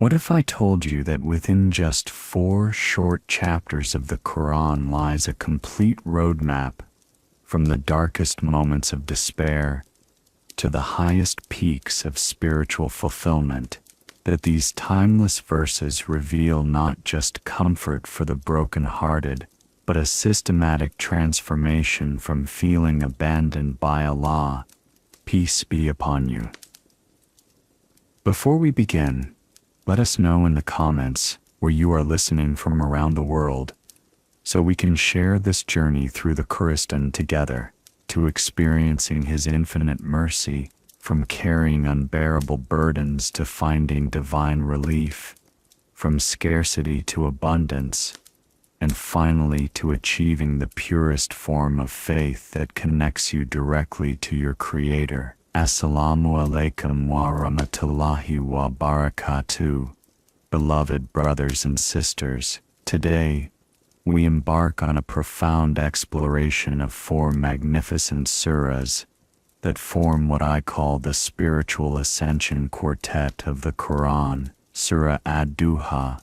What if I told you that within just 4 short chapters of the Qur'an lies a complete roadmap from the darkest moments of despair to the highest peaks of spiritual fulfillment, that these timeless verses reveal not just comfort for the broken-hearted, but a systematic transformation from feeling abandoned by Allah, peace be upon you. Before we begin, let us know in the comments where you are listening from around the world, so we can share this journey through the Qur'an together, to experiencing His infinite mercy, from carrying unbearable burdens to finding divine relief, from scarcity to abundance, and finally to achieving the purest form of faith that connects you directly to your Creator. Assalamu alaikum wa rahmatullahi wa barakatuh. Beloved brothers and sisters, today we embark on a profound exploration of 4 magnificent surahs that form what I call the spiritual ascension quartet of the Qur'an: Surah Ad-Duha,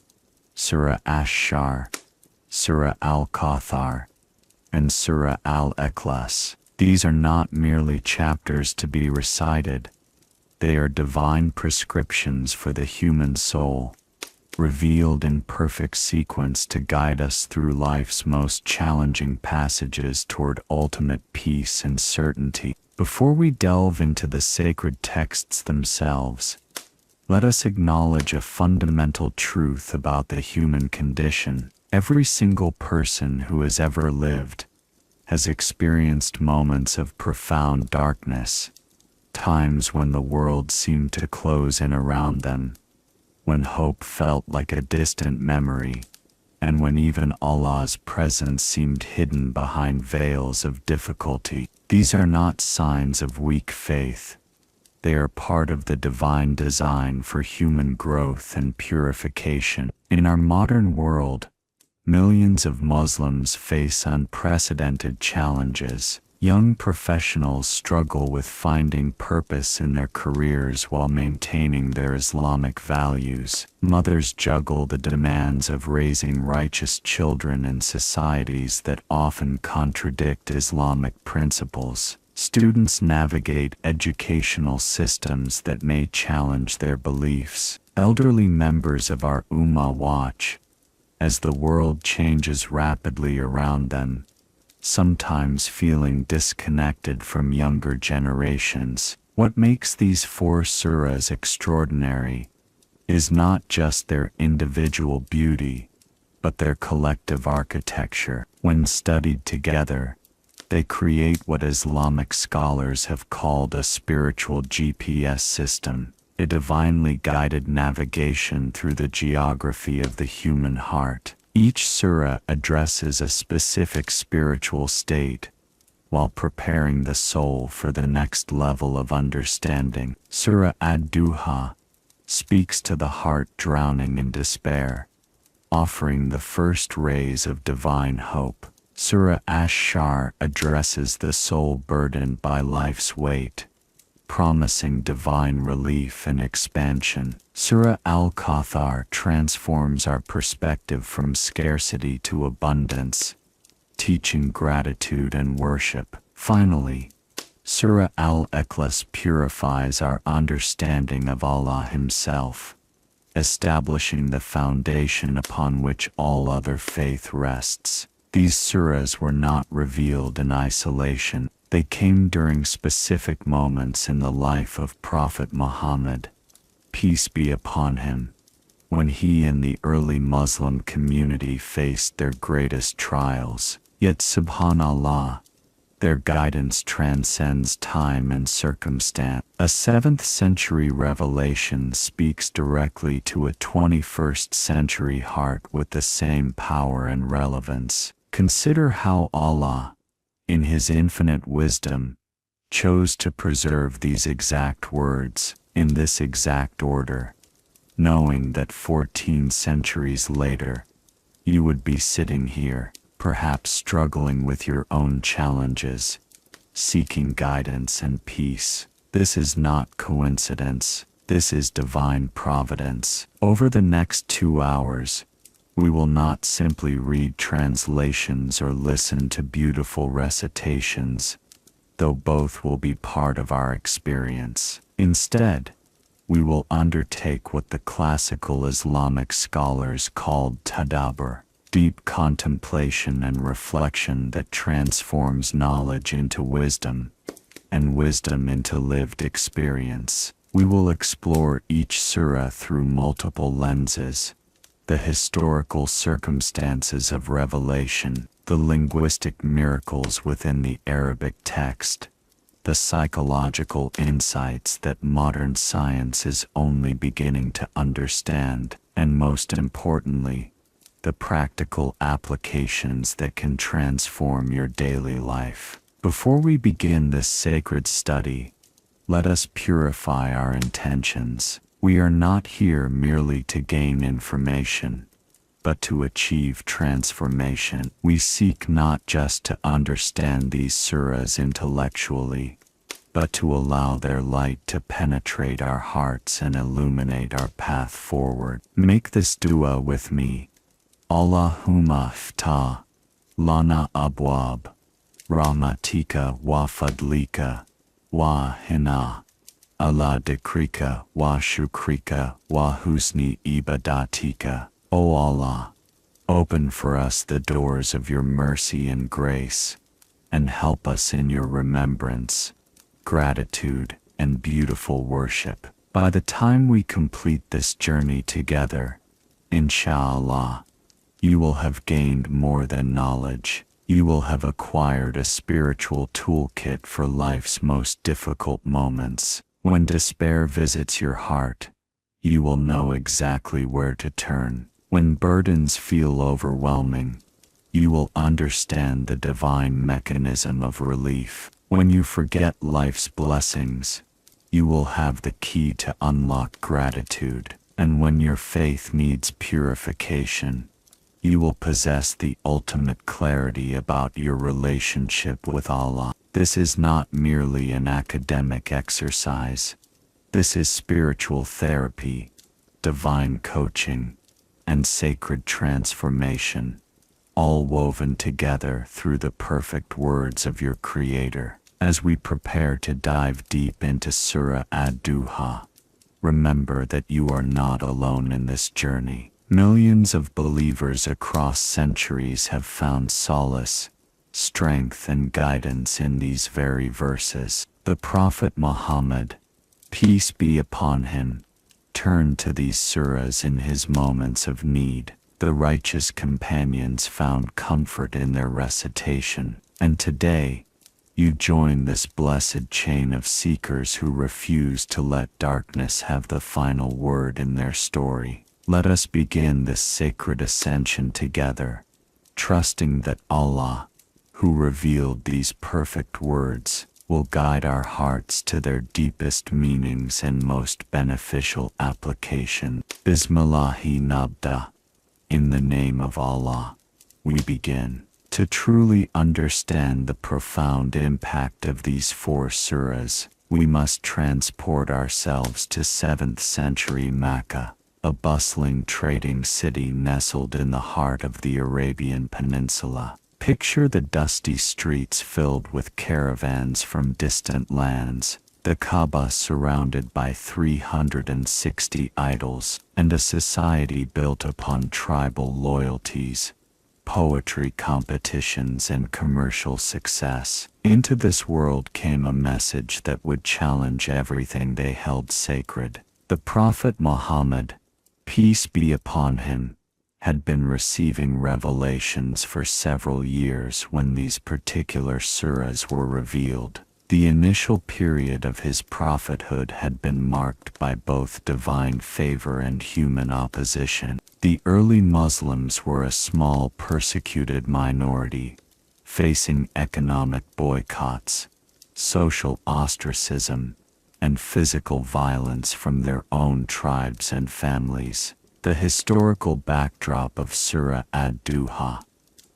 Surah Ash-Sharh, Surah Al-Kawthar, and Surah Al-Ikhlas. These are not merely chapters to be recited, they are divine prescriptions for the human soul, revealed in perfect sequence to guide us through life's most challenging passages toward ultimate peace and certainty. Before we delve into the sacred texts themselves, let us acknowledge a fundamental truth about the human condition. Every single person who has ever lived has experienced moments of profound darkness, times when the world seemed to close in around them, when hope felt like a distant memory, and when even Allah's presence seemed hidden behind veils of difficulty. These are not signs of weak faith. They are part of the divine design for human growth and purification. In our modern world, millions of Muslims face unprecedented challenges. Young professionals struggle with finding purpose in their careers while maintaining their Islamic values. Mothers juggle the demands of raising righteous children in societies that often contradict Islamic principles. Students navigate educational systems that may challenge their beliefs. Elderly members of our Ummah watch as the world changes rapidly around them, sometimes feeling disconnected from younger generations. What makes these 4 surahs extraordinary is not just their individual beauty, but their collective architecture. When studied together, they create what Islamic scholars have called a spiritual GPS system, a divinely guided navigation through the geography of the human heart. Each surah addresses a specific spiritual state, while preparing the soul for the next level of understanding. Surah Ad-Duha speaks to the heart drowning in despair, offering the first rays of divine hope. Surah Ash-Sharh addresses the soul burdened by life's weight, promising divine relief and expansion. Surah Al-Kawthar transforms our perspective from scarcity to abundance, teaching gratitude and worship. Finally, Surah Al-Ikhlas purifies our understanding of Allah Himself, establishing the foundation upon which all other faith rests. These surahs were not revealed in isolation. They came during specific moments in the life of Prophet Muhammad, peace be upon him, when he and the early Muslim community faced their greatest trials. Yet subhanallah, their guidance transcends time and circumstance. A 7th century revelation speaks directly to a 21st century heart with the same power and relevance. Consider how Allah, in His infinite wisdom, chose to preserve these exact words in this exact order, knowing that 14 centuries later, you would be sitting here, perhaps struggling with your own challenges, seeking guidance and peace. This is not coincidence. This is divine providence. Over the next 2 hours, we will not simply read translations or listen to beautiful recitations, though both will be part of our experience. Instead, we will undertake what the classical Islamic scholars called tadabbur, deep contemplation and reflection that transforms knowledge into wisdom, and wisdom into lived experience. We will explore each surah through multiple lenses: the historical circumstances of revelation, the linguistic miracles within the Arabic text, the psychological insights that modern science is only beginning to understand, and most importantly, the practical applications that can transform your daily life. Before we begin this sacred study, let us purify our intentions. We are not here merely to gain information, but to achieve transformation. We seek not just to understand these surahs intellectually, but to allow their light to penetrate our hearts and illuminate our path forward. Make this dua with me. Allahumma ftah lana abwab rahmatika wa fadlika wa hina ala dikrika wa shukrika wa husni ibadatika. O Allah, open for us the doors of your mercy and grace, and help us in your remembrance, gratitude, and beautiful worship. By the time we complete this journey together, inshallah, you will have gained more than knowledge. You will have acquired a spiritual toolkit for life's most difficult moments. When despair visits your heart, you will know exactly where to turn. When burdens feel overwhelming, you will understand the divine mechanism of relief. When you forget life's blessings, you will have the key to unlock gratitude. And when your faith needs purification, you will possess the ultimate clarity about your relationship with Allah. This is not merely an academic exercise. This is spiritual therapy, divine coaching, and sacred transformation, all woven together through the perfect words of your Creator. As we prepare to dive deep into Surah Ad-Duha, remember that you are not alone in this journey. Millions of believers across centuries have found solace, strength, and guidance in these very verses. The Prophet Muhammad, peace be upon him, turned to these surahs in his moments of need. The righteous companions found comfort in their recitation, and today, you join this blessed chain of seekers who refuse to let darkness have the final word in their story. Let us begin this sacred ascension together, trusting that Allah, who revealed these perfect words, will guide our hearts to their deepest meanings and most beneficial application. Bismillahi nabda. In the name of Allah, we begin. To truly understand the profound impact of these 4 surahs, we must transport ourselves to 7th century Mecca, a bustling trading city nestled in the heart of the Arabian Peninsula. Picture the dusty streets filled with caravans from distant lands, the Kaaba surrounded by 360 idols, and a society built upon tribal loyalties, poetry competitions, and commercial success. Into this world came a message that would challenge everything they held sacred. The Prophet Muhammad, peace be upon him, had been receiving revelations for several years when these particular surahs were revealed. The initial period of his prophethood had been marked by both divine favor and human opposition. The early Muslims were a small persecuted minority, facing economic boycotts, social ostracism, and physical violence from their own tribes and families. The historical backdrop of Surah Ad-Duha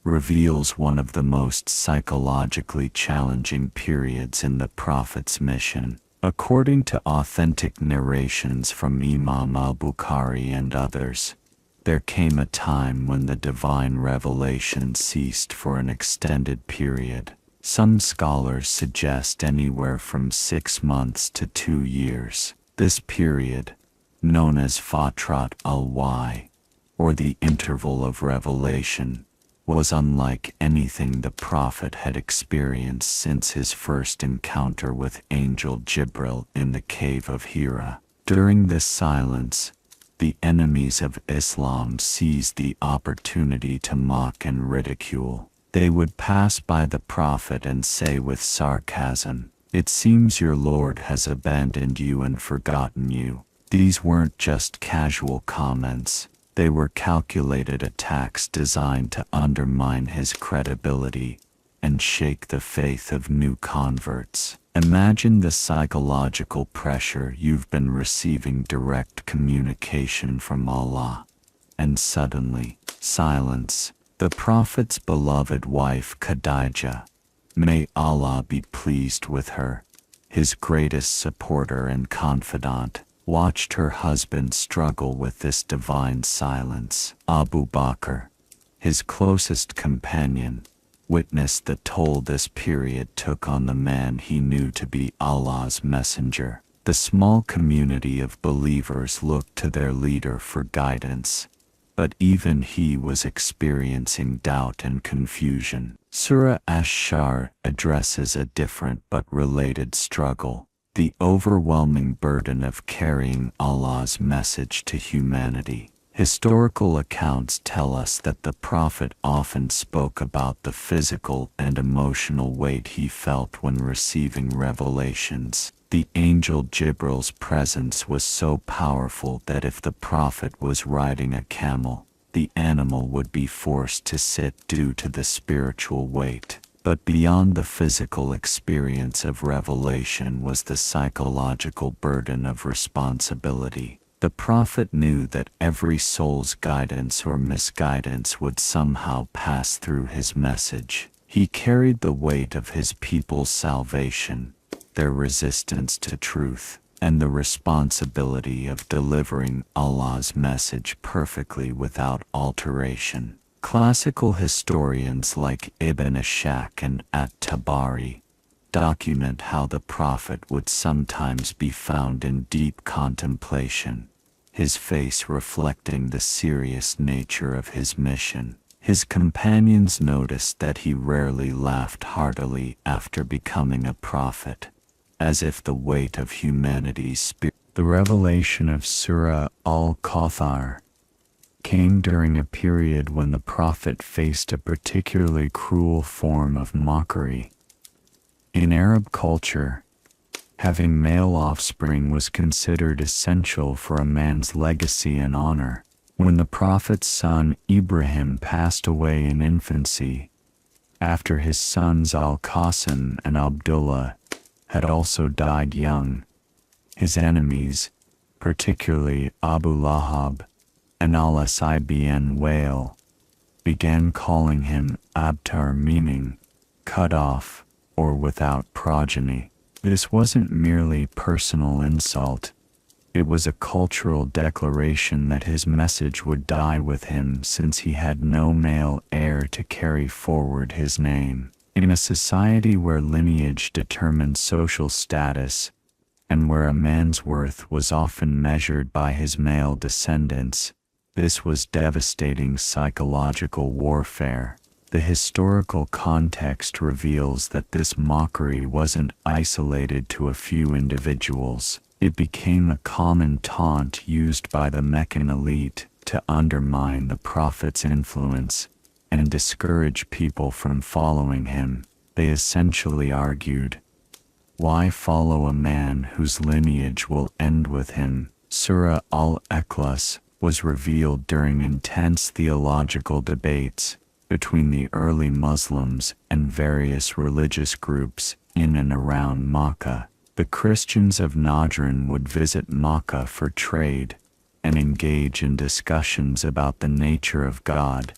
reveals one of the most psychologically challenging periods in the Prophet's mission. According to authentic narrations from Imam al-Bukhari and others, there came a time when the divine revelation ceased for an extended period. Some scholars suggest anywhere from 6 months to 2 years. This period, known as Fatrat al-Wahy, or the interval of revelation, was unlike anything the Prophet had experienced since his first encounter with Angel Jibril in the cave of Hira. During this silence, the enemies of Islam seized the opportunity to mock and ridicule. They would pass by the Prophet and say with sarcasm, "It seems your Lord has abandoned you and forgotten you." These weren't just casual comments. They were calculated attacks designed to undermine his credibility and shake the faith of new converts. Imagine the psychological pressure. You've been receiving direct communication from Allah, and suddenly, silence. The Prophet's beloved wife Khadijah, may Allah be pleased with her, his greatest supporter and confidant, watched her husband struggle with this divine silence. Abu Bakr, his closest companion, witnessed the toll this period took on the man he knew to be Allah's messenger. The small community of believers looked to their leader for guidance, but even he was experiencing doubt and confusion. Surah Ash-Sharh addresses a different but related struggle: the overwhelming burden of carrying Allah's message to humanity. Historical accounts tell us that the Prophet often spoke about the physical and emotional weight he felt when receiving revelations. The angel Jibril's presence was so powerful that if the Prophet was riding a camel, the animal would be forced to sit due to the spiritual weight. But beyond the physical experience of revelation was the psychological burden of responsibility. The Prophet knew that every soul's guidance or misguidance would somehow pass through his message. He carried the weight of his people's salvation, their resistance to truth, and the responsibility of delivering Allah's message perfectly without alteration. Classical historians like Ibn Ishaq and At-Tabari document how the Prophet would sometimes be found in deep contemplation, his face reflecting the serious nature of his mission. His companions noticed that he rarely laughed heartily after becoming a prophet, as if the weight of humanity's spirit. The revelation of Surah Al-Kawthar came during a period when the Prophet faced a particularly cruel form of mockery. In Arab culture, having male offspring was considered essential for a man's legacy and honor. When the Prophet's son Ibrahim passed away in infancy, after his sons Al-Qasim and Abdullah had also died young, his enemies, particularly Abu Lahab and Al-As ibn Wa'il, began calling him Abtar, meaning cut off or without progeny. This wasn't merely personal insult. It was a cultural declaration that his message would die with him since he had no male heir to carry forward his name. In a society where lineage determined social status, and where a man's worth was often measured by his male descendants, this was devastating psychological warfare. The historical context reveals that this mockery wasn't isolated to a few individuals. It became a common taunt used by the Meccan elite to undermine the Prophet's influence and discourage people from following him. They essentially argued, "Why follow a man whose lineage will end with him?" Surah Al-Ikhlas was revealed during intense theological debates between the early Muslims and various religious groups in and around Makkah. The Christians of Najran would visit Makkah for trade and engage in discussions about the nature of God,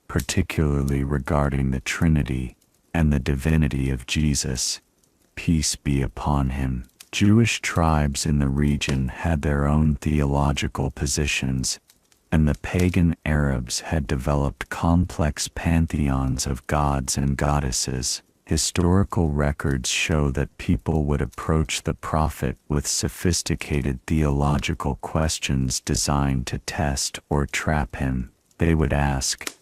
particularly regarding the Trinity and the divinity of Jesus, peace be upon him. Jewish tribes in the region had their own theological positions, and the pagan Arabs had developed complex pantheons of gods and goddesses. Historical records show that people would approach the prophet with sophisticated theological questions designed to test or trap him. They would ask,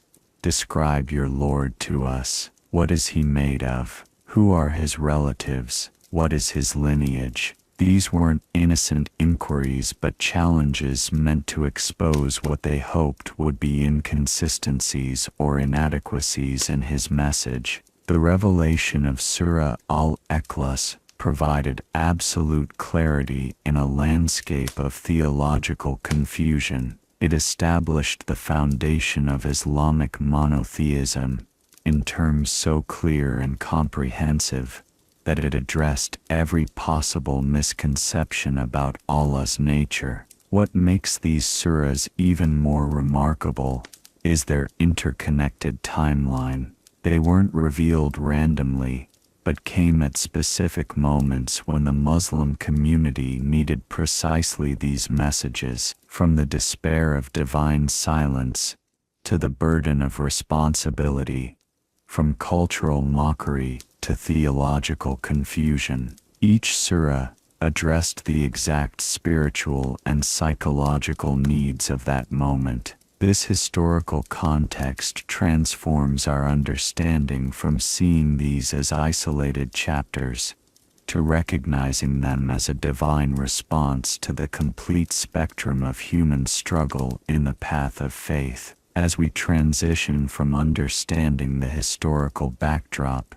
"Describe your Lord to us. What is he made of? Who are his relatives? What is his lineage?" These weren't innocent inquiries but challenges meant to expose what they hoped would be inconsistencies or inadequacies in his message. The revelation of Surah Al-Ikhlas provided absolute clarity in a landscape of theological confusion. It established the foundation of Islamic monotheism in terms so clear and comprehensive that it addressed every possible misconception about Allah's nature. What makes these surahs even more remarkable is their interconnected timeline. They weren't revealed randomly, but came at specific moments when the Muslim community needed precisely these messages, from the despair of divine silence to the burden of responsibility, from cultural mockery to theological confusion. Each surah addressed the exact spiritual and psychological needs of that moment. This historical context transforms our understanding from seeing these as isolated chapters to recognizing them as a divine response to the complete spectrum of human struggle in the path of faith. As we transition from understanding the historical backdrop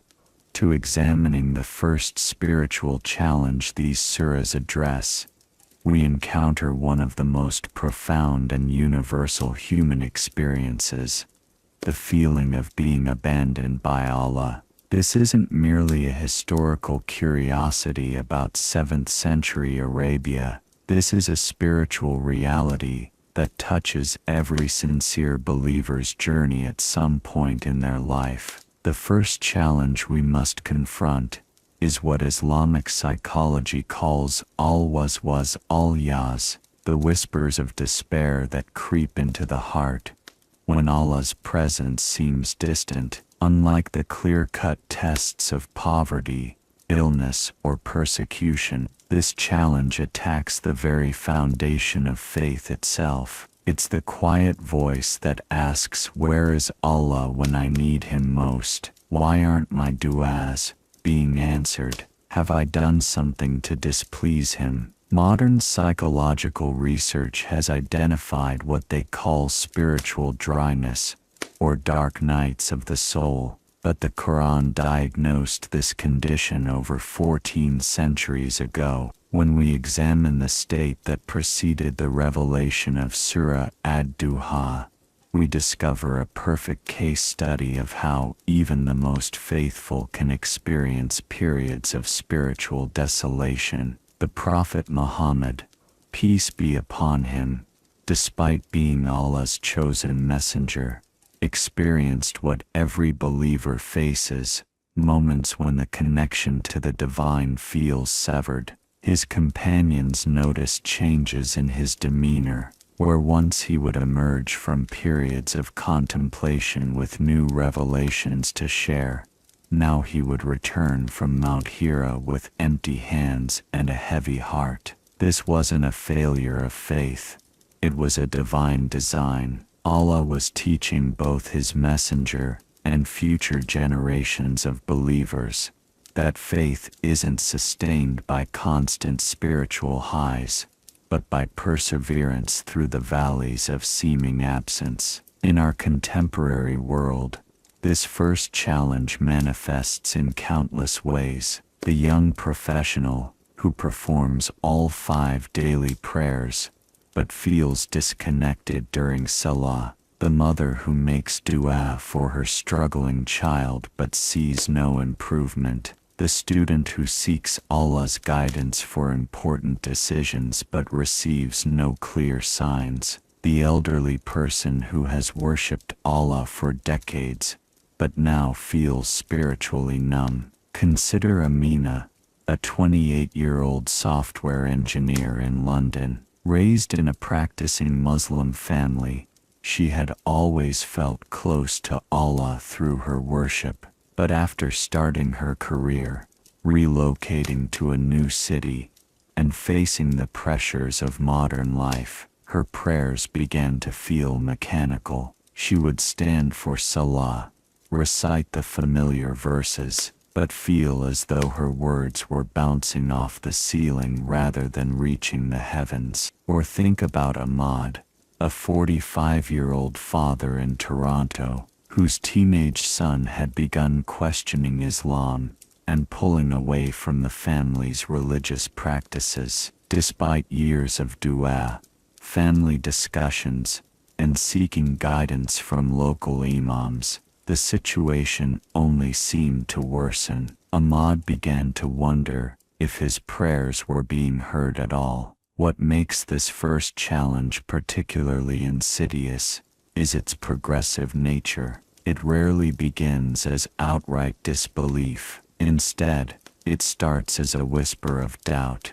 to examining the first spiritual challenge these surahs address, we encounter one of the most profound and universal human experiences, the feeling of being abandoned by Allah. This isn't merely a historical curiosity about 7th century Arabia. This is a spiritual reality that touches every sincere believer's journey at some point in their life. The first challenge we must confront is what Islamic psychology calls al-waswas al-yas, the whispers of despair that creep into the heart when Allah's presence seems distant. Unlike the clear-cut tests of poverty, illness, or persecution, this challenge attacks the very foundation of faith itself. It's the quiet voice that asks, "Where is Allah when I need him most? Why aren't my du'as being answered? Have I done something to displease him?" Modern psychological research has identified what they call spiritual dryness, or dark nights of the soul, but the Qur'an diagnosed this condition over 14 centuries ago. When we examine the state that preceded the revelation of Surah Ad-Duha, we discover a perfect case study of how even the most faithful can experience periods of spiritual desolation. The Prophet Muhammad, peace be upon him, despite being Allah's chosen messenger, experienced what every believer faces, moments when the connection to the divine feels severed. His companions noticed changes in his demeanor, where once he would emerge from periods of contemplation with new revelations to share, now he would return from Mount Hira with empty hands and a heavy heart. This wasn't a failure of faith, it was a divine design. Allah was teaching both his messenger and future generations of believers that faith isn't sustained by constant spiritual highs, but by perseverance through the valleys of seeming absence. In our contemporary world, this first challenge manifests in countless ways. The young professional who performs all 5 daily prayers but feels disconnected during Salah, the mother who makes dua for her struggling child but sees no improvement, the student who seeks Allah's guidance for important decisions but receives no clear signs, the elderly person who has worshipped Allah for decades but now feels spiritually numb. Consider Amina, a 28-year-old software engineer in London. Raised in a practicing Muslim family, she had always felt close to Allah through her worship. But after starting her career, relocating to a new city, and facing the pressures of modern life, her prayers began to feel mechanical. She would stand for salah, recite the familiar verses, but feel as though her words were bouncing off the ceiling rather than reaching the heavens. Or think about Ahmad, a 45-year-old father in Toronto, whose teenage son had begun questioning Islam and pulling away from the family's religious practices. Despite years of dua, family discussions, and seeking guidance from local imams, the situation only seemed to worsen. Ahmad began to wonder if his prayers were being heard at all. What makes this first challenge particularly insidious is its progressive nature. It rarely begins as outright disbelief. Instead, it starts as a whisper of doubt,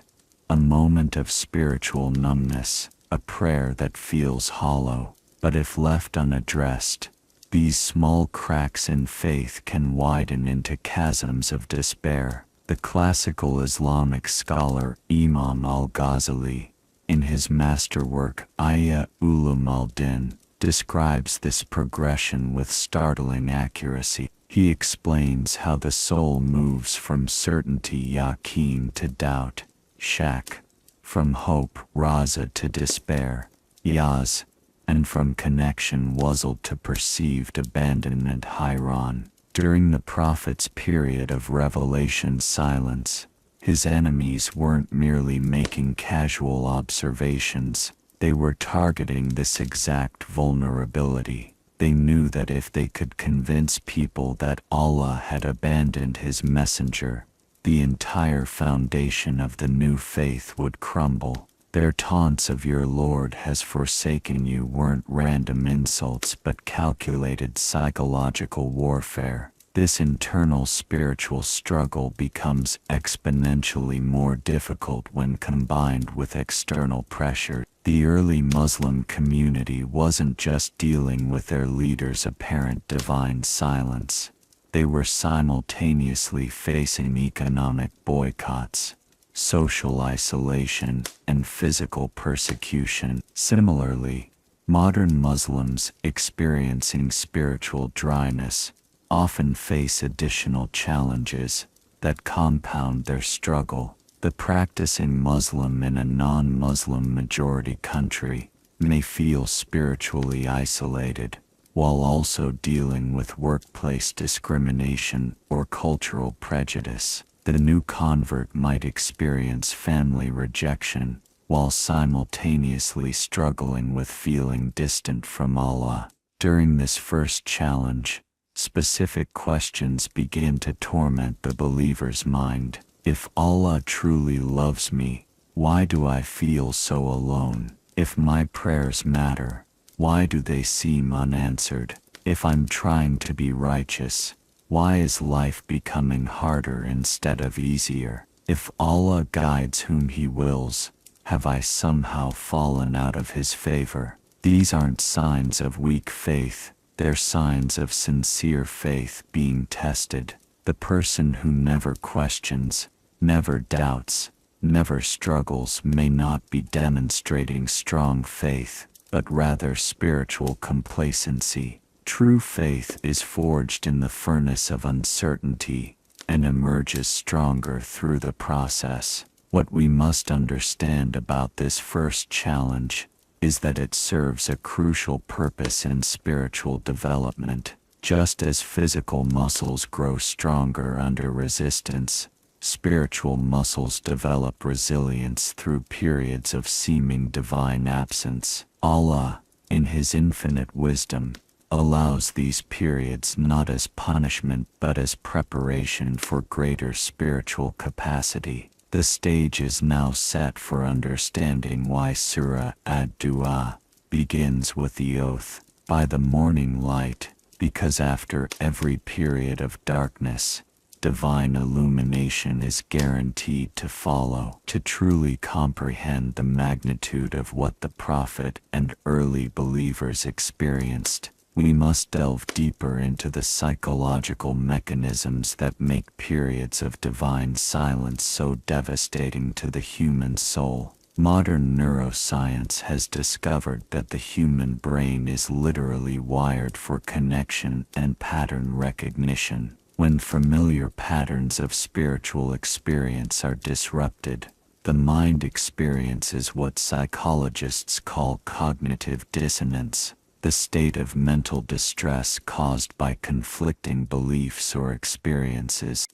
a moment of spiritual numbness, a prayer that feels hollow. But if left unaddressed, these small cracks in faith can widen into chasms of despair. The classical Islamic scholar Imam al-Ghazali, in his masterwork Ihya Ulum al-Din, describes this progression with startling accuracy. He explains how the soul moves from certainty yaqeen to doubt, shak, from hope raza to despair, yaz, and from connection wuzzled to perceived abandonment hayran. During the Prophet's period of revelation silence, his enemies weren't merely making casual observations, they were targeting this exact vulnerability. They knew that if they could convince people that Allah had abandoned his messenger, the entire foundation of the new faith would crumble. Their taunts of "your Lord has forsaken you" weren't random insults but calculated psychological warfare. This internal spiritual struggle becomes exponentially more difficult when combined with external pressure. The early Muslim community wasn't just dealing with their leader's apparent divine silence. They were simultaneously facing economic boycotts, social isolation, and physical persecution. Similarly, modern Muslims experiencing spiritual dryness often face additional challenges that compound their struggle. The practicing Muslim in a non-Muslim majority country may feel spiritually isolated, while also dealing with workplace discrimination or cultural prejudice. The new convert might experience family rejection, while simultaneously struggling with feeling distant from Allah. During this first challenge, specific questions begin to torment the believer's mind. If Allah truly loves me, why do I feel so alone? If my prayers matter, why do they seem unanswered? If I'm trying to be righteous, why is life becoming harder instead of easier? If Allah guides whom He wills, have I somehow fallen out of His favor? These aren't signs of weak faith, they're signs of sincere faith being tested. The person who never questions, never doubts, never struggles may not be demonstrating strong faith, but rather spiritual complacency. True faith is forged in the furnace of uncertainty and emerges stronger through the process. What we must understand about this first challenge is that it serves a crucial purpose in spiritual development. Just as physical muscles grow stronger under resistance, spiritual muscles develop resilience through periods of seeming divine absence. Allah, in His infinite wisdom, allows these periods not as punishment but as preparation for greater spiritual capacity. The stage is now set for understanding why Surah Ad-Duha begins with the oath, "By the morning light," because after every period of darkness, divine illumination is guaranteed to follow. To truly comprehend the magnitude of what the Prophet and early believers experienced, we must delve deeper into the psychological mechanisms that make periods of divine silence so devastating to the human soul. Modern neuroscience has discovered that the human brain is literally wired for connection and pattern recognition. When familiar patterns of spiritual experience are disrupted, the mind experiences what psychologists call cognitive dissonance, the state of mental distress caused by conflicting beliefs or experiences.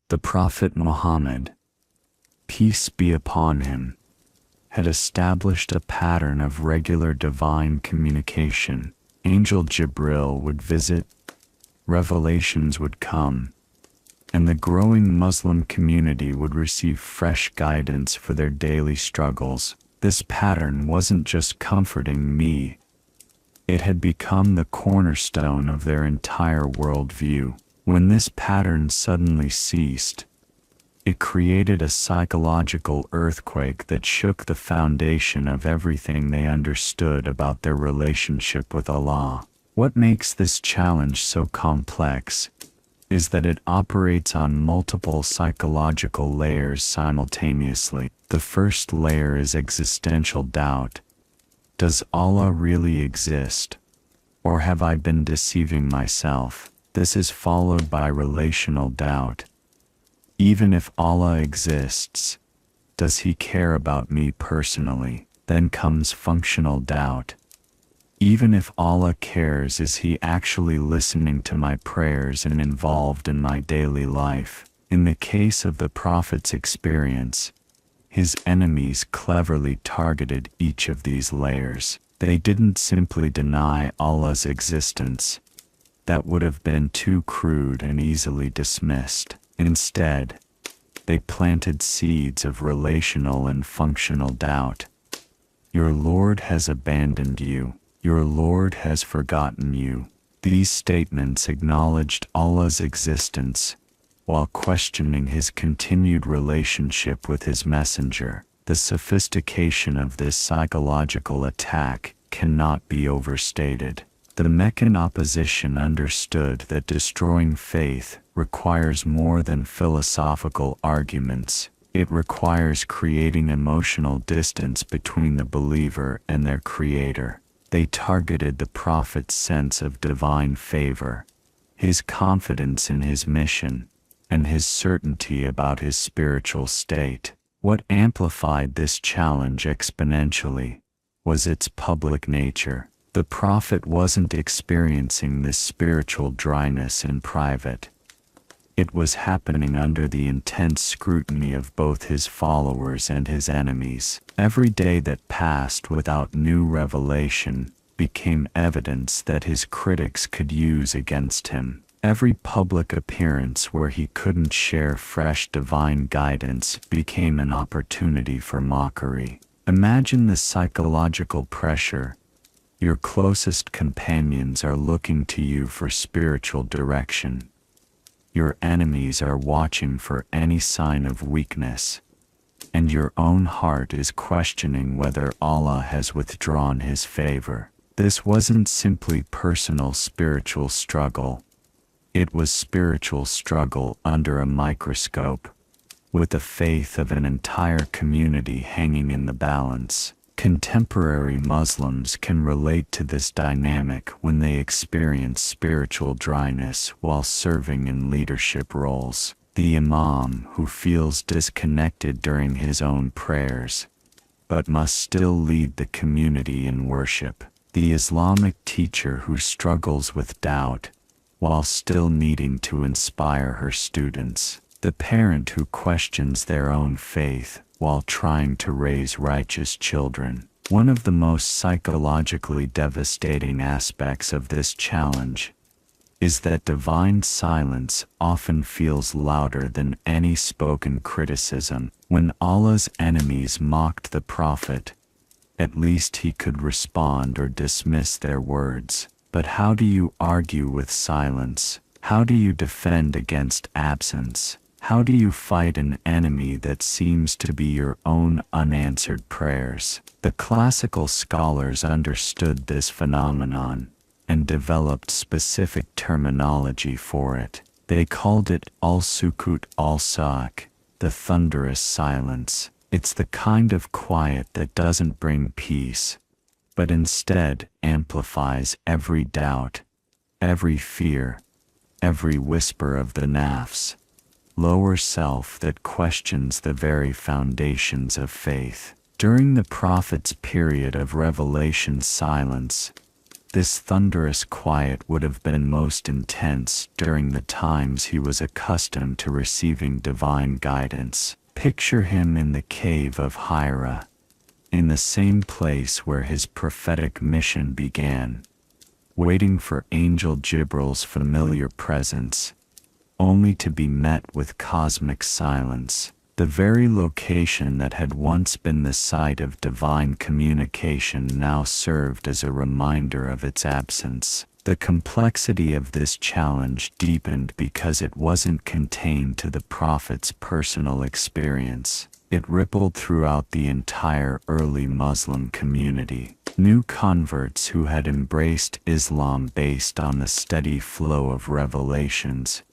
The Prophet Muhammad, peace be upon him, had established a pattern of regular divine communication. Angel Jibril would visit, revelations would come, and the growing Muslim community would receive fresh guidance for their daily struggles. This pattern wasn't just comforting me, it had become the cornerstone of their entire worldview. When this pattern suddenly ceased, it created a psychological earthquake that shook the foundation of everything they understood about their relationship with Allah. What makes this challenge so complex is that it operates on multiple psychological layers simultaneously. The first layer is existential doubt. Does Allah really exist? Or have I been deceiving myself? This is followed by relational doubt. Even if Allah exists, does He care about me personally? Then comes functional doubt. Even if Allah cares, is He actually listening to my prayers and involved in my daily life? In the case of the Prophet's experience, his enemies cleverly targeted each of these layers. They didn't simply deny Allah's existence. That would have been too crude and easily dismissed. Instead, they planted seeds of relational and functional doubt. Your Lord has abandoned you. Your Lord has forgotten you. These statements acknowledged Allah's existence, while questioning His continued relationship with His messenger. The sophistication of this psychological attack cannot be overstated. The Meccan opposition understood that destroying faith requires more than philosophical arguments. It requires creating emotional distance between the believer and their Creator. They targeted the Prophet's sense of divine favor, his confidence in his mission, and his certainty about his spiritual state. What amplified this challenge exponentially was its public nature. The Prophet wasn't experiencing this spiritual dryness in private. It was happening under the intense scrutiny of both his followers and his enemies. Every day that passed without new revelation became evidence that his critics could use against him. Every public appearance where he couldn't share fresh divine guidance became an opportunity for mockery. Imagine the psychological pressure. Your closest companions are looking to you for spiritual direction. Your enemies are watching for any sign of weakness, and your own heart is questioning whether Allah has withdrawn His favor. This wasn't simply personal spiritual struggle. It was spiritual struggle under a microscope, with the faith of an entire community hanging in the balance. Contemporary Muslims can relate to this dynamic when they experience spiritual dryness while serving in leadership roles. The Imam who feels disconnected during his own prayers, but must still lead the community in worship. The Islamic teacher who struggles with doubt, while still needing to inspire her students. The parent who questions their own faith, while trying to raise righteous children. One of the most psychologically devastating aspects of this challenge is that divine silence often feels louder than any spoken criticism. When Allah's enemies mocked the Prophet, at least he could respond or dismiss their words. But how do you argue with silence? How do you defend against absence? How do you fight an enemy that seems to be your own unanswered prayers? The classical scholars understood this phenomenon and developed specific terminology for it. They called it al-sukut al-sak, the thunderous silence. It's the kind of quiet that doesn't bring peace, but instead amplifies every doubt, every fear, every whisper of the nafs, lower self that questions the very foundations of faith. During the Prophet's period of revelation silence, this thunderous quiet would have been most intense during the times he was accustomed to receiving divine guidance. Picture him in the cave of Hira, in the same place where his prophetic mission began, waiting for Angel Jibril's familiar presence, only to be met with cosmic silence. The very location that had once been the site of divine communication now served as a reminder of its absence. The complexity of this challenge deepened because it wasn't contained to the Prophet's personal experience. It rippled throughout the entire early Muslim community. New converts who had embraced Islam based on the steady flow of revelations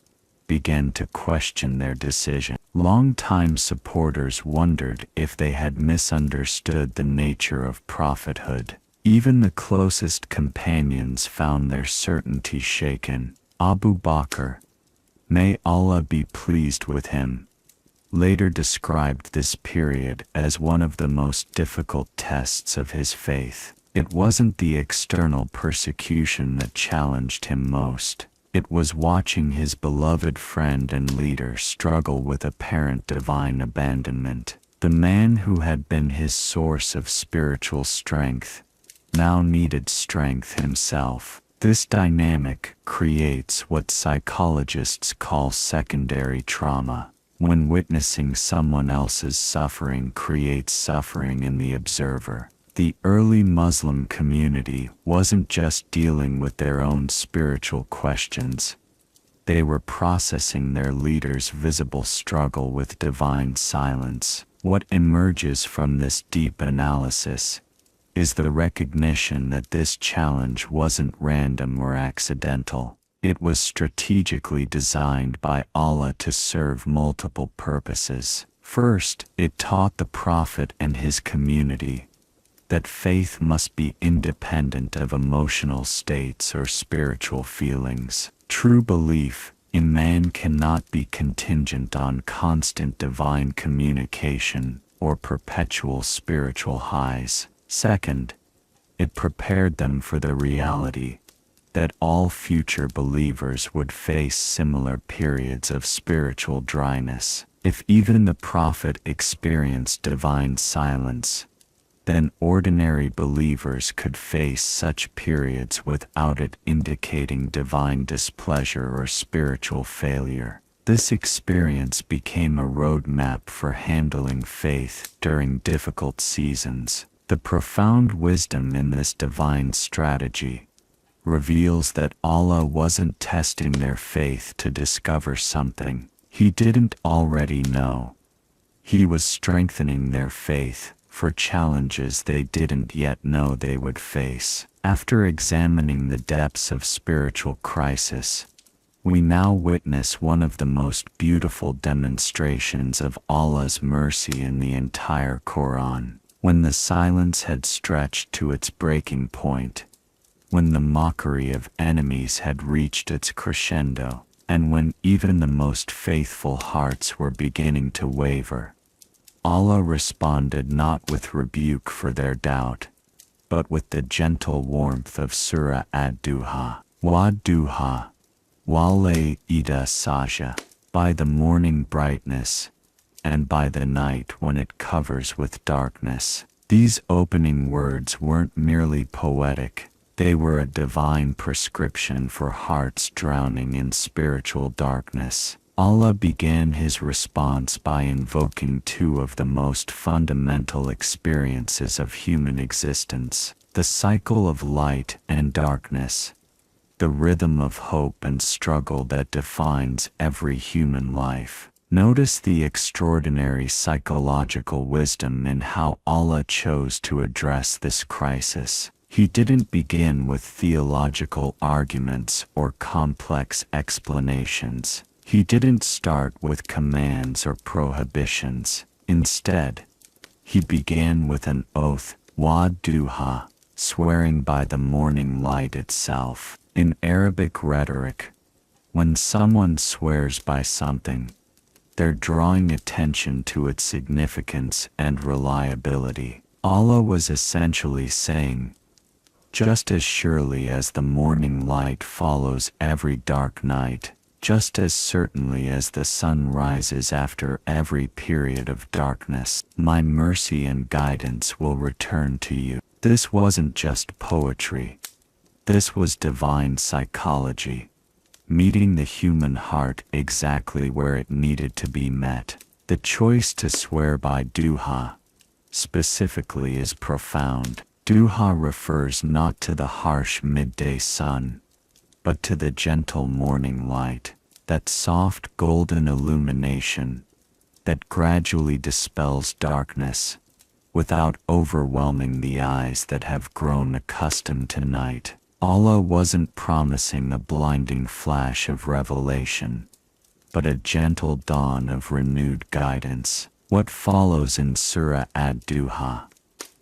began to question their decision. Longtime supporters wondered if they had misunderstood the nature of prophethood. Even the closest companions found their certainty shaken. Abu Bakr, may Allah be pleased with him, later described this period as one of the most difficult tests of his faith. It wasn't the external persecution that challenged him most. It was watching his beloved friend and leader struggle with apparent divine abandonment. The man who had been his source of spiritual strength now needed strength himself. This dynamic creates what psychologists call secondary trauma. When witnessing someone else's suffering creates suffering in the observer. The early Muslim community wasn't just dealing with their own spiritual questions. They were processing their leader's visible struggle with divine silence. What emerges from this deep analysis is the recognition that this challenge wasn't random or accidental. It was strategically designed by Allah to serve multiple purposes. First, it taught the Prophet and his community that faith must be independent of emotional states or spiritual feelings. True belief in man cannot be contingent on constant divine communication or perpetual spiritual highs. Second, it prepared them for the reality that all future believers would face similar periods of spiritual dryness. If even the Prophet experienced divine silence, then ordinary believers could face such periods without it indicating divine displeasure or spiritual failure. This experience became a roadmap for handling faith during difficult seasons. The profound wisdom in this divine strategy reveals that Allah wasn't testing their faith to discover something He didn't already know. He was strengthening their faith for challenges they didn't yet know they would face. After examining the depths of spiritual crisis, we now witness one of the most beautiful demonstrations of Allah's mercy in the entire Qur'an. When the silence had stretched to its breaking point, when the mockery of enemies had reached its crescendo, and when even the most faithful hearts were beginning to waver, Allah responded not with rebuke for their doubt, but with the gentle warmth of Surah Ad-Duha. Wad-Duha, Wale Ida Saja, by the morning brightness, and by the night when it covers with darkness. These opening words weren't merely poetic, they were a divine prescription for hearts drowning in spiritual darkness. Allah began his response by invoking two of the most fundamental experiences of human existence, the cycle of light and darkness, the rhythm of hope and struggle that defines every human life. Notice the extraordinary psychological wisdom in how Allah chose to address this crisis. He didn't begin with theological arguments or complex explanations. He didn't start with commands or prohibitions. Instead, he began with an oath, Ad-Duha, swearing by the morning light itself. In Arabic rhetoric, when someone swears by something, they're drawing attention to its significance and reliability. Allah was essentially saying, just as surely as the morning light follows every dark night, just as certainly as the sun rises after every period of darkness, my mercy and guidance will return to you. This wasn't just poetry. This was divine psychology, meeting the human heart exactly where it needed to be met. The choice to swear by Duha, specifically, is profound. Duha refers not to the harsh midday sun, but to the gentle morning light, that soft golden illumination that gradually dispels darkness without overwhelming the eyes that have grown accustomed to night. Allah wasn't promising a blinding flash of revelation, but a gentle dawn of renewed guidance. What follows in Surah Ad-Duha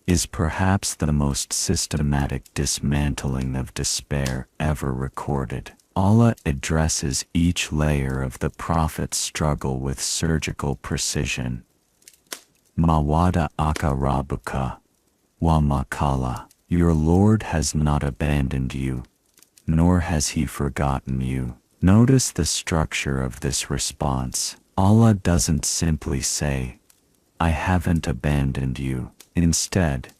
is perhaps the most systematic dismantling of despair ever recorded. Allah addresses each layer of the Prophet's struggle with surgical precision. Mawada aka rabuka, wa makala. Your Lord has not abandoned you, nor has he forgotten you. Notice the structure of this response. Allah doesn't simply say, I haven't abandoned you. Instead,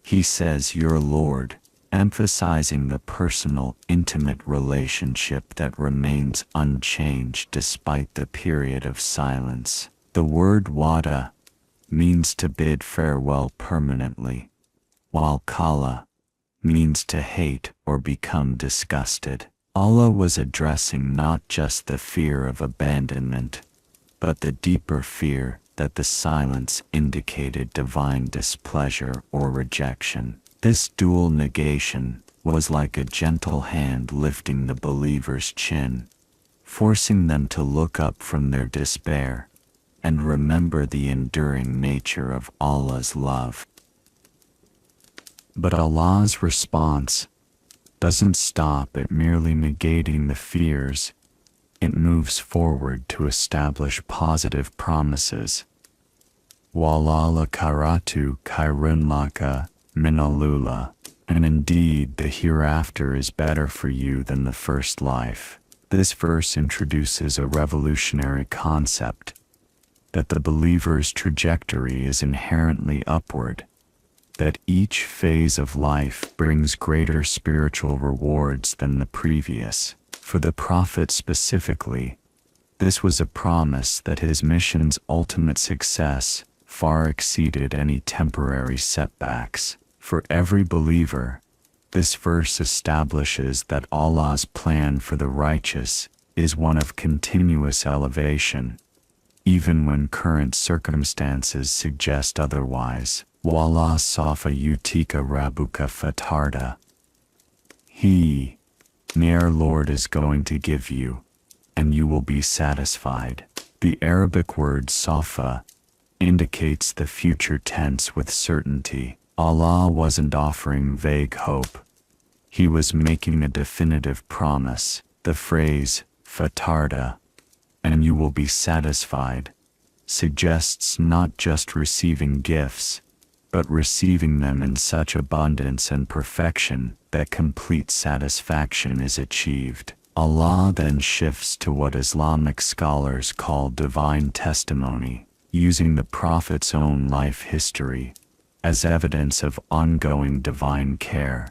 he says, your Lord, emphasizing the personal, intimate relationship that remains unchanged despite the period of silence. The word wada means to bid farewell permanently, while kala means to hate or become disgusted. Allah was addressing not just the fear of abandonment, but the deeper fear that the silence indicated divine displeasure or rejection. This dual negation was like a gentle hand lifting the believer's chin, forcing them to look up from their despair and remember the enduring nature of Allah's love. But Allah's response doesn't stop at merely negating the fears. It moves forward to establish positive promises. Walala karatu kairun laka minalula, and indeed the hereafter is better for you than the first life. This verse introduces a revolutionary concept, that the believer's trajectory is inherently upward, that each phase of life brings greater spiritual rewards than the previous. For the Prophet specifically, this was a promise that his mission's ultimate success far exceeded any temporary setbacks. For every believer, this verse establishes that Allah's plan for the righteous is one of continuous elevation, even when current circumstances suggest otherwise. Wala safa utika rabuka fatarda. He, near Lord, is going to give you, and you will be satisfied. The Arabic word safa indicates the future tense with certainty. Allah wasn't offering vague hope. He was making a definitive promise. The phrase, fatarda, and you will be satisfied, suggests not just receiving gifts, but receiving them in such abundance and perfection that complete satisfaction is achieved. Allah then shifts to what Islamic scholars call divine testimony, using the Prophet's own life history as evidence of ongoing divine care.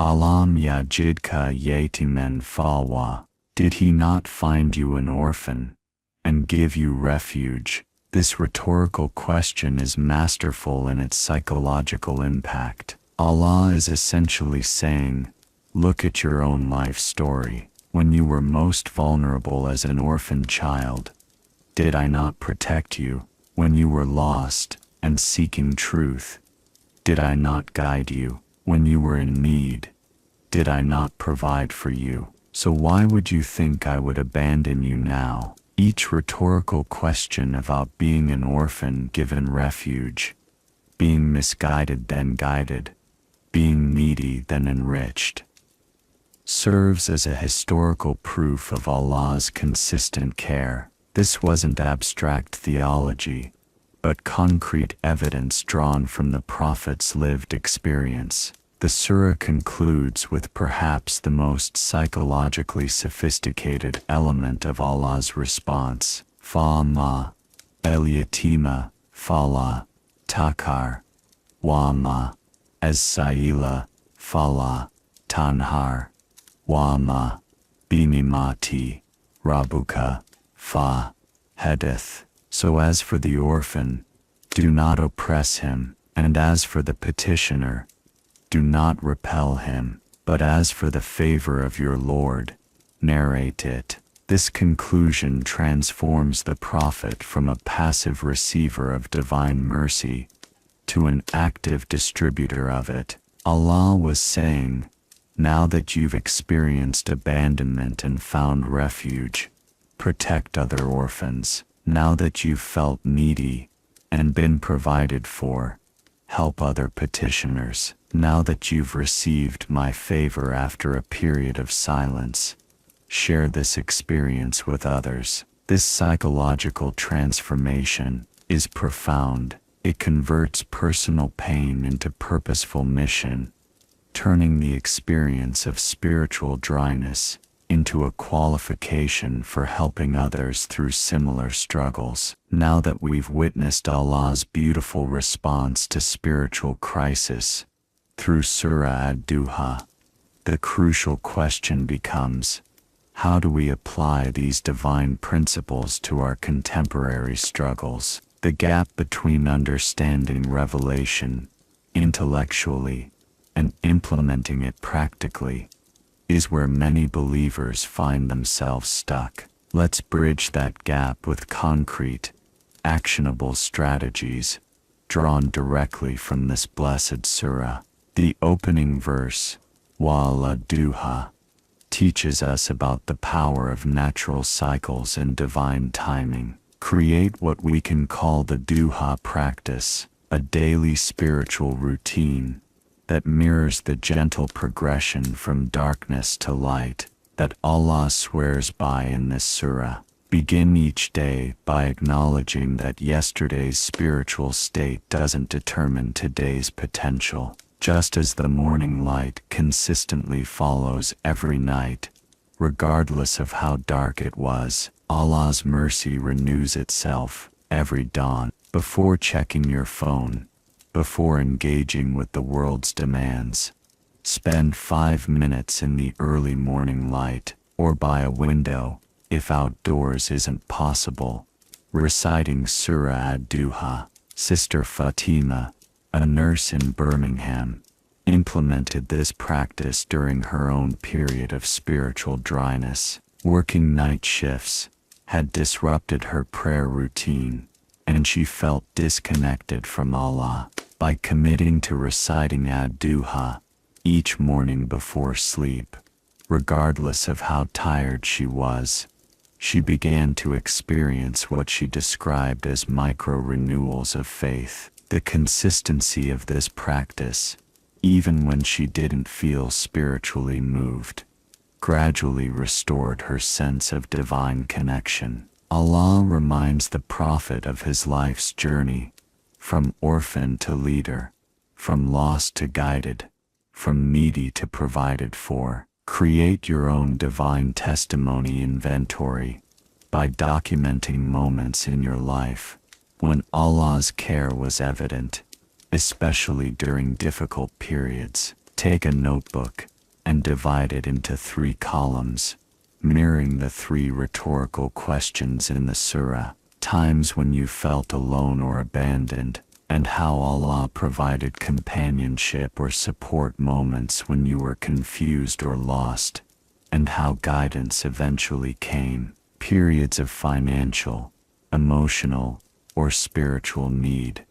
Alam yajidka yatimen falwa. Did he not find you an orphan and give you refuge? This rhetorical question is masterful in its psychological impact. Allah is essentially saying, Look at your own life story. When you were most vulnerable as an orphan child, did I not protect you? When you were lost and seeking truth, did I not guide you? When you were in need, did I not provide for you? So why would you think I would abandon you now? Each rhetorical question about being an orphan given refuge, being misguided then guided, being needy then enriched, serves as a historical proof of Allah's consistent care. This wasn't abstract theology, but concrete evidence drawn from the Prophet's lived experience. The surah concludes with perhaps the most psychologically sophisticated element of Allah's response. Fa'amma el-yatima fala takar wa'amma as-sa'ila fala tanhar wa'amma binimati rabbuka fa hadith. So as for the orphan, do not oppress him, and as for the petitioner, do not repel him, but as for the favor of your Lord, narrate it. This conclusion transforms the Prophet from a passive receiver of divine mercy to an active distributor of it. Allah was saying, now that you've experienced abandonment and found refuge, protect other orphans. Now that you've felt needy and been provided for, help other petitioners. Now that you've received my favor after a period of silence, share this experience with others. This psychological transformation is profound. It converts personal pain into purposeful mission, turning the experience of spiritual dryness into a qualification for helping others through similar struggles. Now that we've witnessed Allah's beautiful response to spiritual crisis through Surah Ad-Duha, the crucial question becomes, how do we apply these divine principles to our contemporary struggles? The gap between understanding revelation intellectually and implementing it practically is where many believers find themselves stuck. Let's bridge that gap with concrete, actionable strategies drawn directly from this blessed surah. The opening verse, Ad-Duha, teaches us about the power of natural cycles and divine timing. Create what we can call the Duha practice, a daily spiritual routine that mirrors the gentle progression from darkness to light that Allah swears by in this surah. Begin each day by acknowledging that yesterday's spiritual state doesn't determine today's potential. Just as the morning light consistently follows every night, regardless of how dark it was, Allah's mercy renews itself every dawn. Before checking your phone, before engaging with the world's demands, spend 5 minutes in the early morning light, or by a window, if outdoors isn't possible, reciting Surah Ad-Duha. Sister Fatima, a nurse in Birmingham, implemented this practice during her own period of spiritual dryness. Working night shifts had disrupted her prayer routine, and she felt disconnected from Allah. By committing to reciting Ad-Duha each morning before sleep, regardless of how tired she was, she began to experience what she described as micro-renewals of faith. The consistency of this practice, even when she didn't feel spiritually moved, gradually restored her sense of divine connection. Allah reminds the Prophet of his life's journey, from orphan to leader, from lost to guided, from needy to provided for. Create your own divine testimony inventory by documenting moments in your life when Allah's care was evident, especially during difficult periods. Take a notebook and divide it into 3 columns, mirroring the 3 rhetorical questions in the surah. Times when you felt alone or abandoned, and how Allah provided companionship or support moments when you were confused or lost, and how guidance eventually came. Periods of financial, emotional, or spiritual need,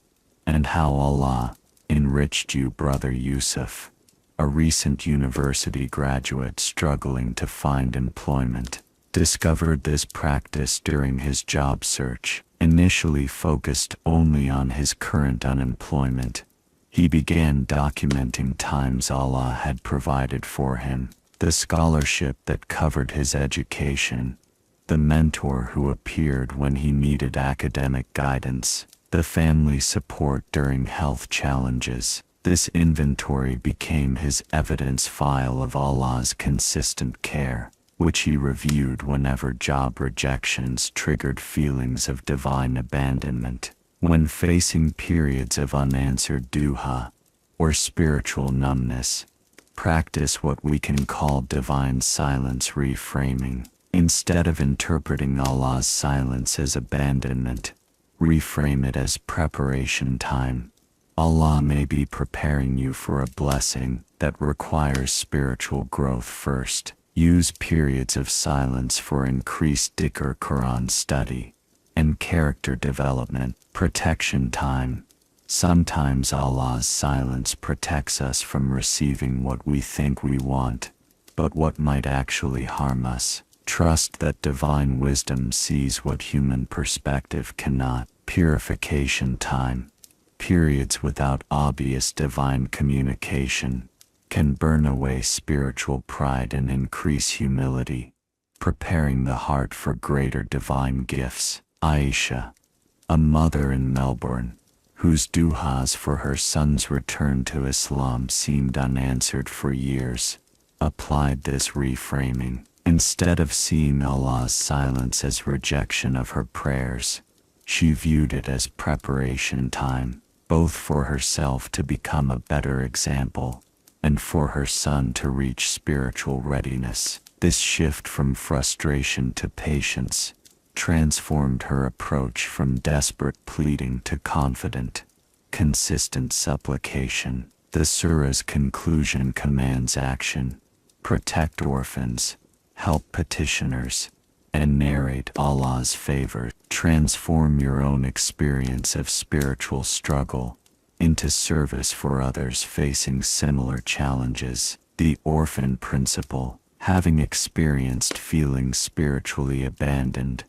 and how Allah enriched you. Brother Yusuf, a recent university graduate struggling to find employment, discovered this practice during his job search. Initially focused only on his current unemployment, he began documenting times Allah had provided for him, the scholarship that covered his education, the mentor who appeared when he needed academic guidance, the family support during health challenges. This inventory became his evidence file of Allah's consistent care, which he reviewed whenever job rejections triggered feelings of divine abandonment. When facing periods of unanswered duha, or spiritual numbness, practice what we can call divine silence reframing. Instead of interpreting Allah's silence as abandonment, reframe it as preparation time. Allah may be preparing you for a blessing that requires spiritual growth first. Use periods of silence for increased dhikr, Qur'an study, and character development. Protection time. Sometimes Allah's silence protects us from receiving what we think we want, but what might actually harm us. Trust that divine wisdom sees what human perspective cannot. Purification time. Periods without obvious divine communication can burn away spiritual pride and increase humility, preparing the heart for greater divine gifts. Aisha, a mother in Melbourne, whose duhas for her son's return to Islam seemed unanswered for years, applied this reframing. Instead of seeing Allah's silence as rejection of her prayers, she viewed it as preparation time, both for herself to become a better example and for her son to reach spiritual readiness. This shift from frustration to patience transformed her approach from desperate pleading to confident, consistent supplication. The surah's conclusion commands action. Protect orphans, help petitioners, and narrate Allah's favor. Transform your own experience of spiritual struggle into service for others facing similar challenges. The orphan principle. Having experienced feeling spiritually abandoned,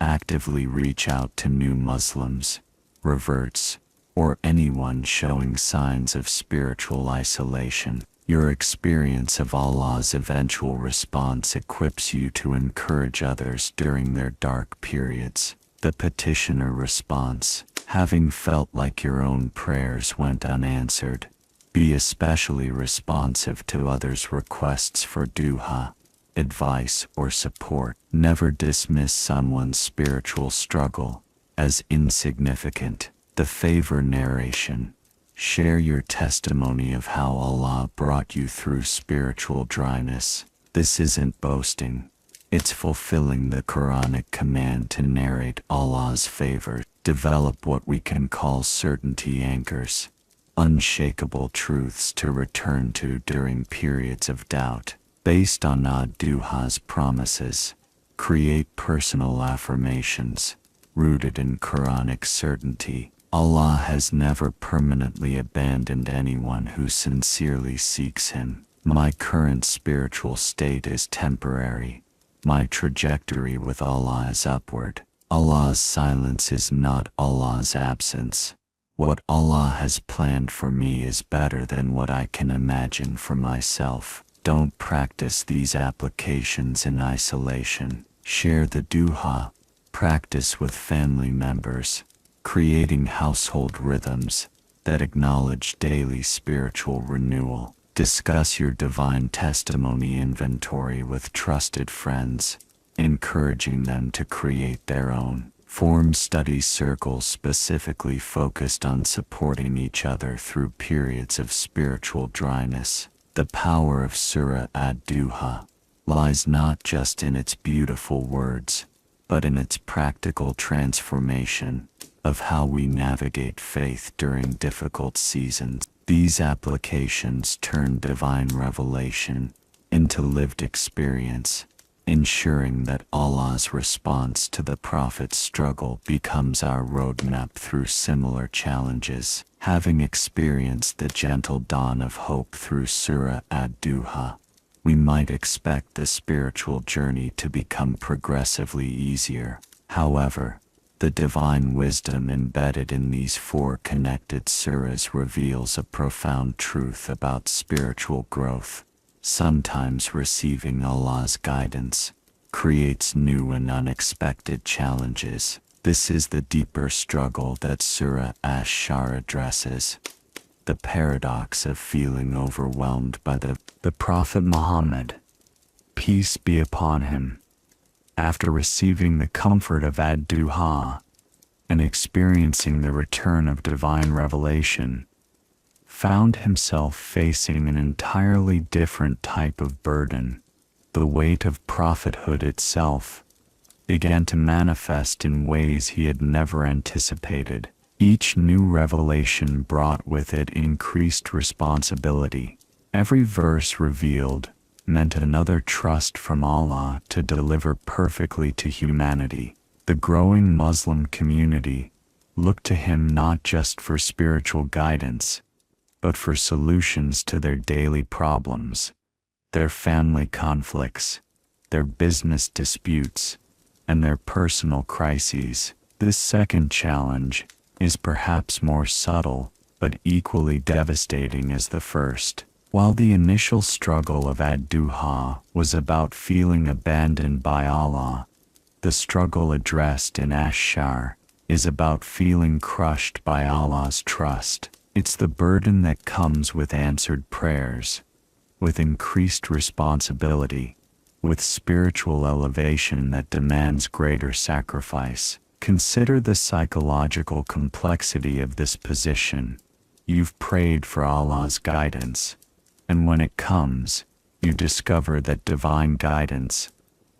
actively reach out to new Muslims, reverts, or anyone showing signs of spiritual isolation. Your experience of Allah's eventual response equips you to encourage others during their dark periods. The petitioner response. Having felt like your own prayers went unanswered, be especially responsive to others' requests for duha, advice, or support. Never dismiss someone's spiritual struggle as insignificant. The favor narration. Share your testimony of how Allah brought you through spiritual dryness. This isn't boasting. It's fulfilling the Quranic command to narrate Allah's favor. Develop what we can call certainty anchors, unshakable truths to return to during periods of doubt. Based on Ad-Duha's promises, create personal affirmations rooted in Quranic certainty. Allah has never permanently abandoned anyone who sincerely seeks Him. My current spiritual state is temporary. My trajectory with Allah is upward. Allah's silence is not Allah's absence. What Allah has planned for me is better than what I can imagine for myself. Don't practice these applications in isolation. Share the duha. Practice with family members, creating household rhythms that acknowledge daily spiritual renewal. Discuss your divine testimony inventory with trusted friends, encouraging them to create their own. Form study circles specifically focused on supporting each other through periods of spiritual dryness. The power of Surah Ad-Duha lies not just in its beautiful words, but in its practical transformation. of how we navigate faith during difficult seasons. These applications turn divine revelation into lived experience, ensuring that Allah's response to the Prophet's struggle becomes our roadmap through similar challenges. Having experienced the gentle dawn of hope through Surah Ad-Duha, we might expect the spiritual journey to become progressively easier. However, the divine wisdom embedded in these 4 connected surahs reveals a profound truth about spiritual growth. Sometimes receiving Allah's guidance creates new and unexpected challenges. This is the deeper struggle that Surah Ash-Sharh addresses, the paradox of feeling overwhelmed by the Prophet Muhammad, peace be upon him, after receiving the comfort of Ad-Duha and experiencing the return of divine revelation, found himself facing an entirely different type of burden. The weight of prophethood itself began to manifest in ways he had never anticipated. Each new revelation brought with it increased responsibility. Every verse revealed meant another trust from Allah to deliver perfectly to humanity. The growing Muslim community looked to him not just for spiritual guidance, but for solutions to their daily problems, their family conflicts, their business disputes, and their personal crises. This second challenge is perhaps more subtle, but equally devastating as the first. While the initial struggle of Ad-Duha was about feeling abandoned by Allah, the struggle addressed in Ash-Sharh is about feeling crushed by Allah's trust. It's the burden that comes with answered prayers, with increased responsibility, with spiritual elevation that demands greater sacrifice. Consider the psychological complexity of this position. You've prayed for Allah's guidance, and when it comes, you discover that divine guidance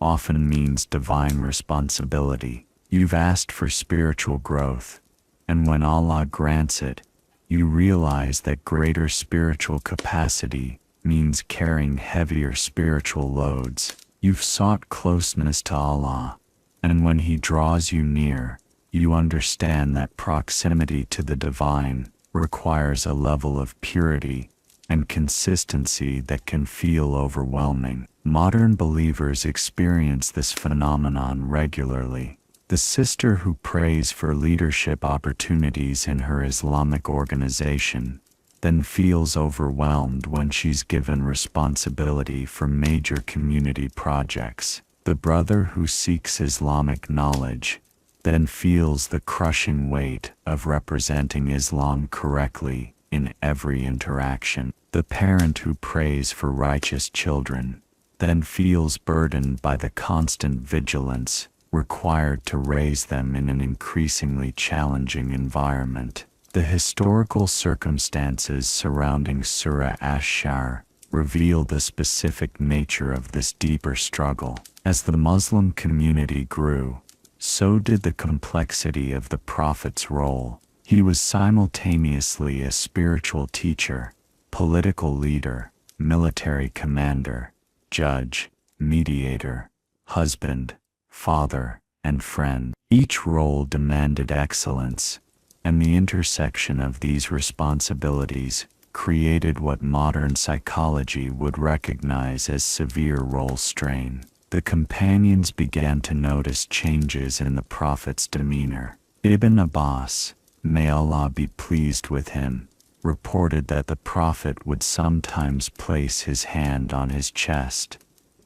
often means divine responsibility. You've asked for spiritual growth, and when Allah grants it, you realize that greater spiritual capacity means carrying heavier spiritual loads. You've sought closeness to Allah, and when He draws you near, you understand that proximity to the divine requires a level of purity and consistency that can feel overwhelming. Modern believers experience this phenomenon regularly. The sister who prays for leadership opportunities in her Islamic organization then feels overwhelmed when she's given responsibility for major community projects. The brother who seeks Islamic knowledge then feels the crushing weight of representing Islam correctly in every interaction. The parent who prays for righteous children then feels burdened by the constant vigilance required to raise them in an increasingly challenging environment. The historical circumstances surrounding Surah Ash-Sharh reveal the specific nature of this deeper struggle. As the Muslim community grew, so did the complexity of the Prophet's role. He was simultaneously a spiritual teacher, political leader, military commander, judge, mediator, husband, father, and friend. Each role demanded excellence, and the intersection of these responsibilities created what modern psychology would recognize as severe role strain. The companions began to notice changes in the Prophet's demeanor. Ibn Abbas, may Allah be pleased with him, reported that the Prophet would sometimes place his hand on his chest,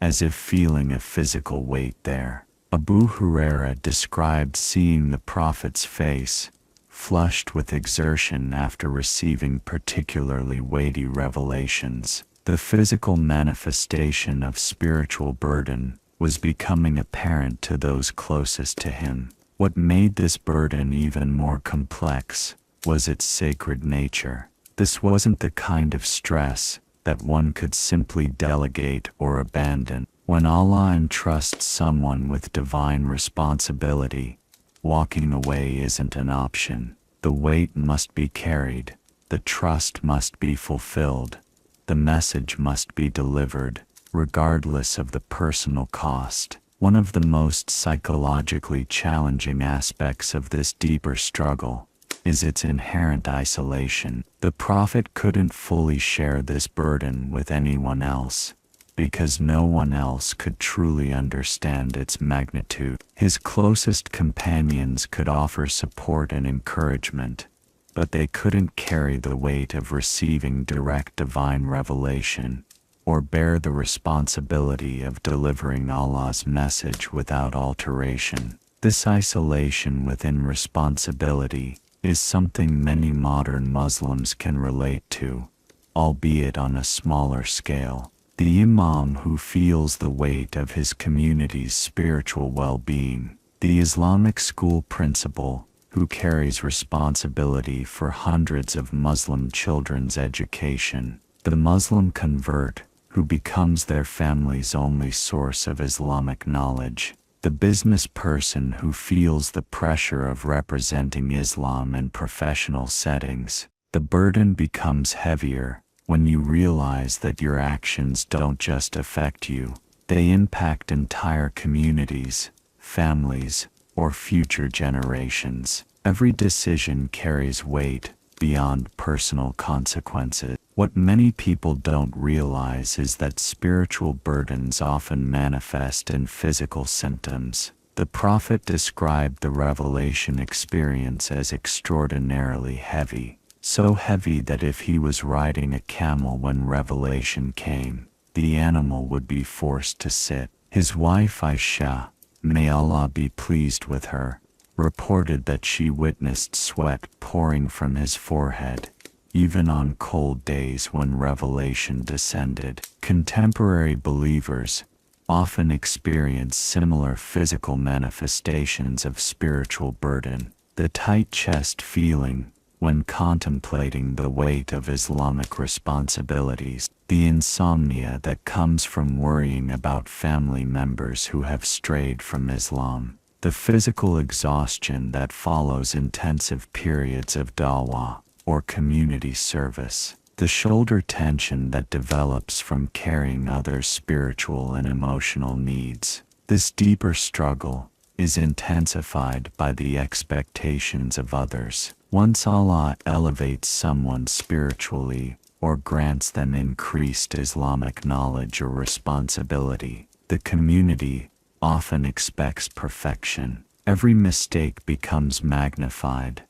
as if feeling a physical weight there. Abu Huraira described seeing the Prophet's face flushed with exertion after receiving particularly weighty revelations. The physical manifestation of spiritual burden was becoming apparent to those closest to him. What made this burden even more complex was its sacred nature. This wasn't the kind of stress that one could simply delegate or abandon. When Allah entrusts someone with divine responsibility, Walking away isn't an option. The weight must be carried. The trust must be fulfilled. The message must be delivered, regardless of the personal cost. One of the most psychologically challenging aspects of this deeper struggle is its inherent isolation. The Prophet couldn't fully share this burden with anyone else, because no one else could truly understand its magnitude. His closest companions could offer support and encouragement, but they couldn't carry the weight of receiving direct divine revelation, or bear the responsibility of delivering Allah's message without alteration. This isolation within responsibility is something many modern Muslims can relate to, albeit on a smaller scale. The Imam who feels the weight of his community's spiritual well-being, the Islamic school principal who carries responsibility for hundreds of Muslim children's education, the Muslim convert who becomes their family's only source of Islamic knowledge, the business person who feels the pressure of representing Islam in professional settings. The burden becomes heavier when you realize that your actions don't just affect you, they impact entire communities, families, or future generations. Every decision carries weight beyond personal consequences. What many people don't realize is that spiritual burdens often manifest in physical symptoms. The Prophet described the revelation experience as extraordinarily heavy, so heavy that if he was riding a camel when revelation came, the animal would be forced to sit. His wife Aisha, may Allah be pleased with her, reported that she witnessed sweat pouring from his forehead, even on cold days when revelation descended. Contemporary believers often experience similar physical manifestations of spiritual burden. The tight chest feeling when contemplating the weight of Islamic responsibilities, the insomnia that comes from worrying about family members who have strayed from Islam, the physical exhaustion that follows intensive periods of dawah or community service, the shoulder tension that develops from carrying others' spiritual and emotional needs. This deeper struggle is intensified by the expectations of others. Once Allah elevates someone spiritually or grants them increased Islamic knowledge or responsibility, the community often expects perfection. Every mistake becomes magnified.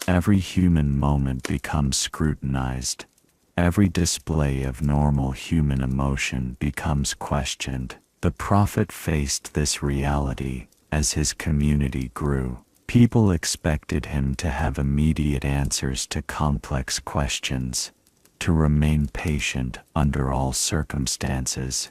Every human moment becomes scrutinized. Every display of normal human emotion becomes questioned. The Prophet faced this reality as his community grew. People expected him to have immediate answers to complex questions, to remain patient under all circumstances,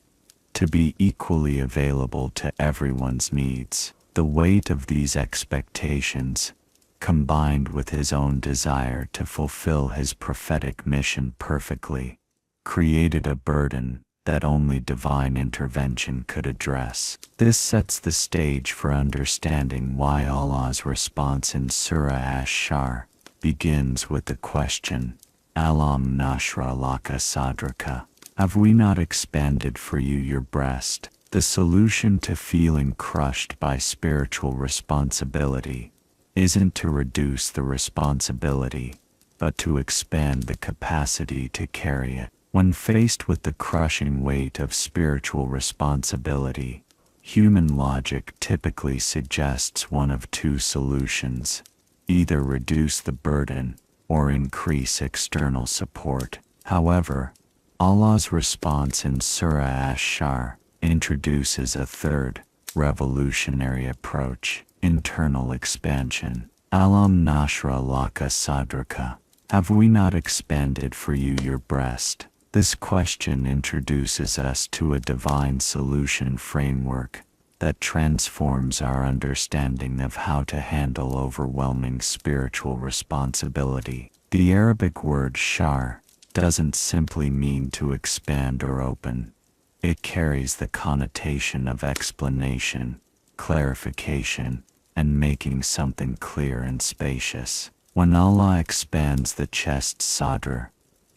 to be equally available to everyone's needs. The weight of these expectations, combined with his own desire to fulfill his prophetic mission perfectly, created a burden that only divine intervention could address. This sets the stage for understanding why Allah's response in Surah Ash-Sharh begins with the question, Alam nashrah laka sadraka, have we not expanded for you your breast? The solution to feeling crushed by spiritual responsibility isn't to reduce the responsibility, but to expand the capacity to carry it. When faced with the crushing weight of spiritual responsibility, human logic typically suggests one of two solutions: either reduce the burden or increase external support. However, Allah's response in Surah Ash-Sharh introduces a third, revolutionary approach: internal expansion. Alam nashrah laka sadraka, have we not expanded for you your breast? This question introduces us to a divine solution framework that transforms our understanding of how to handle overwhelming spiritual responsibility. The Arabic word sharh doesn't simply mean to expand or open. It carries the connotation of explanation, clarification, and making something clear and spacious. When Allah expands the chest's sadr,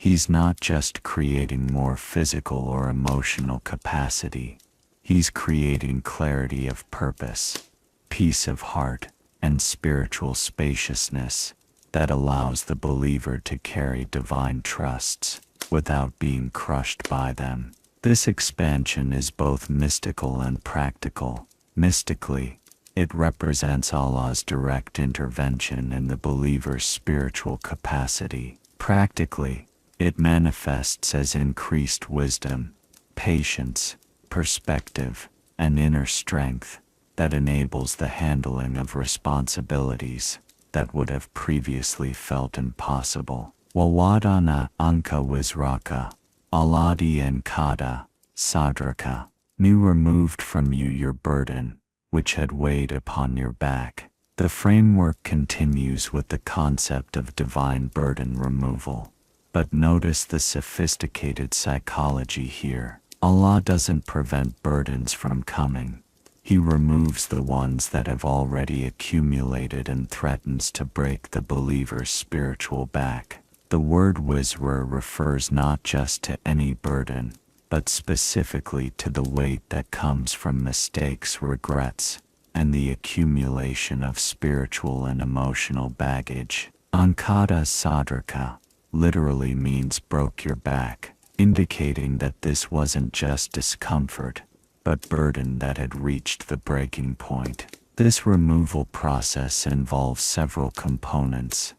He's not just creating more physical or emotional capacity. He's creating clarity of purpose, peace of heart, and spiritual spaciousness that allows the believer to carry divine trusts without being crushed by them. This expansion is both mystical and practical. Mystically, it represents Allah's direct intervention in the believer's spiritual capacity. Practically, it manifests as increased wisdom, patience, perspective, and inner strength that enables the handling of responsibilities that would have previously felt impossible. Wawadana anka wizraka, aladi and kada, sadraka, new removed from you your burden, which had weighed upon your back. The framework continues with the concept of divine burden removal. But notice the sophisticated psychology here. Allah doesn't prevent burdens from coming. He removes the ones that have already accumulated and threatens to break the believer's spiritual back. The word wizra refers not just to any burden, but specifically to the weight that comes from mistakes, regrets, and the accumulation of spiritual and emotional baggage. Ankada sadraka literally means broke your back, indicating that this wasn't just discomfort, but burden that had reached the breaking point. This removal process involves several components.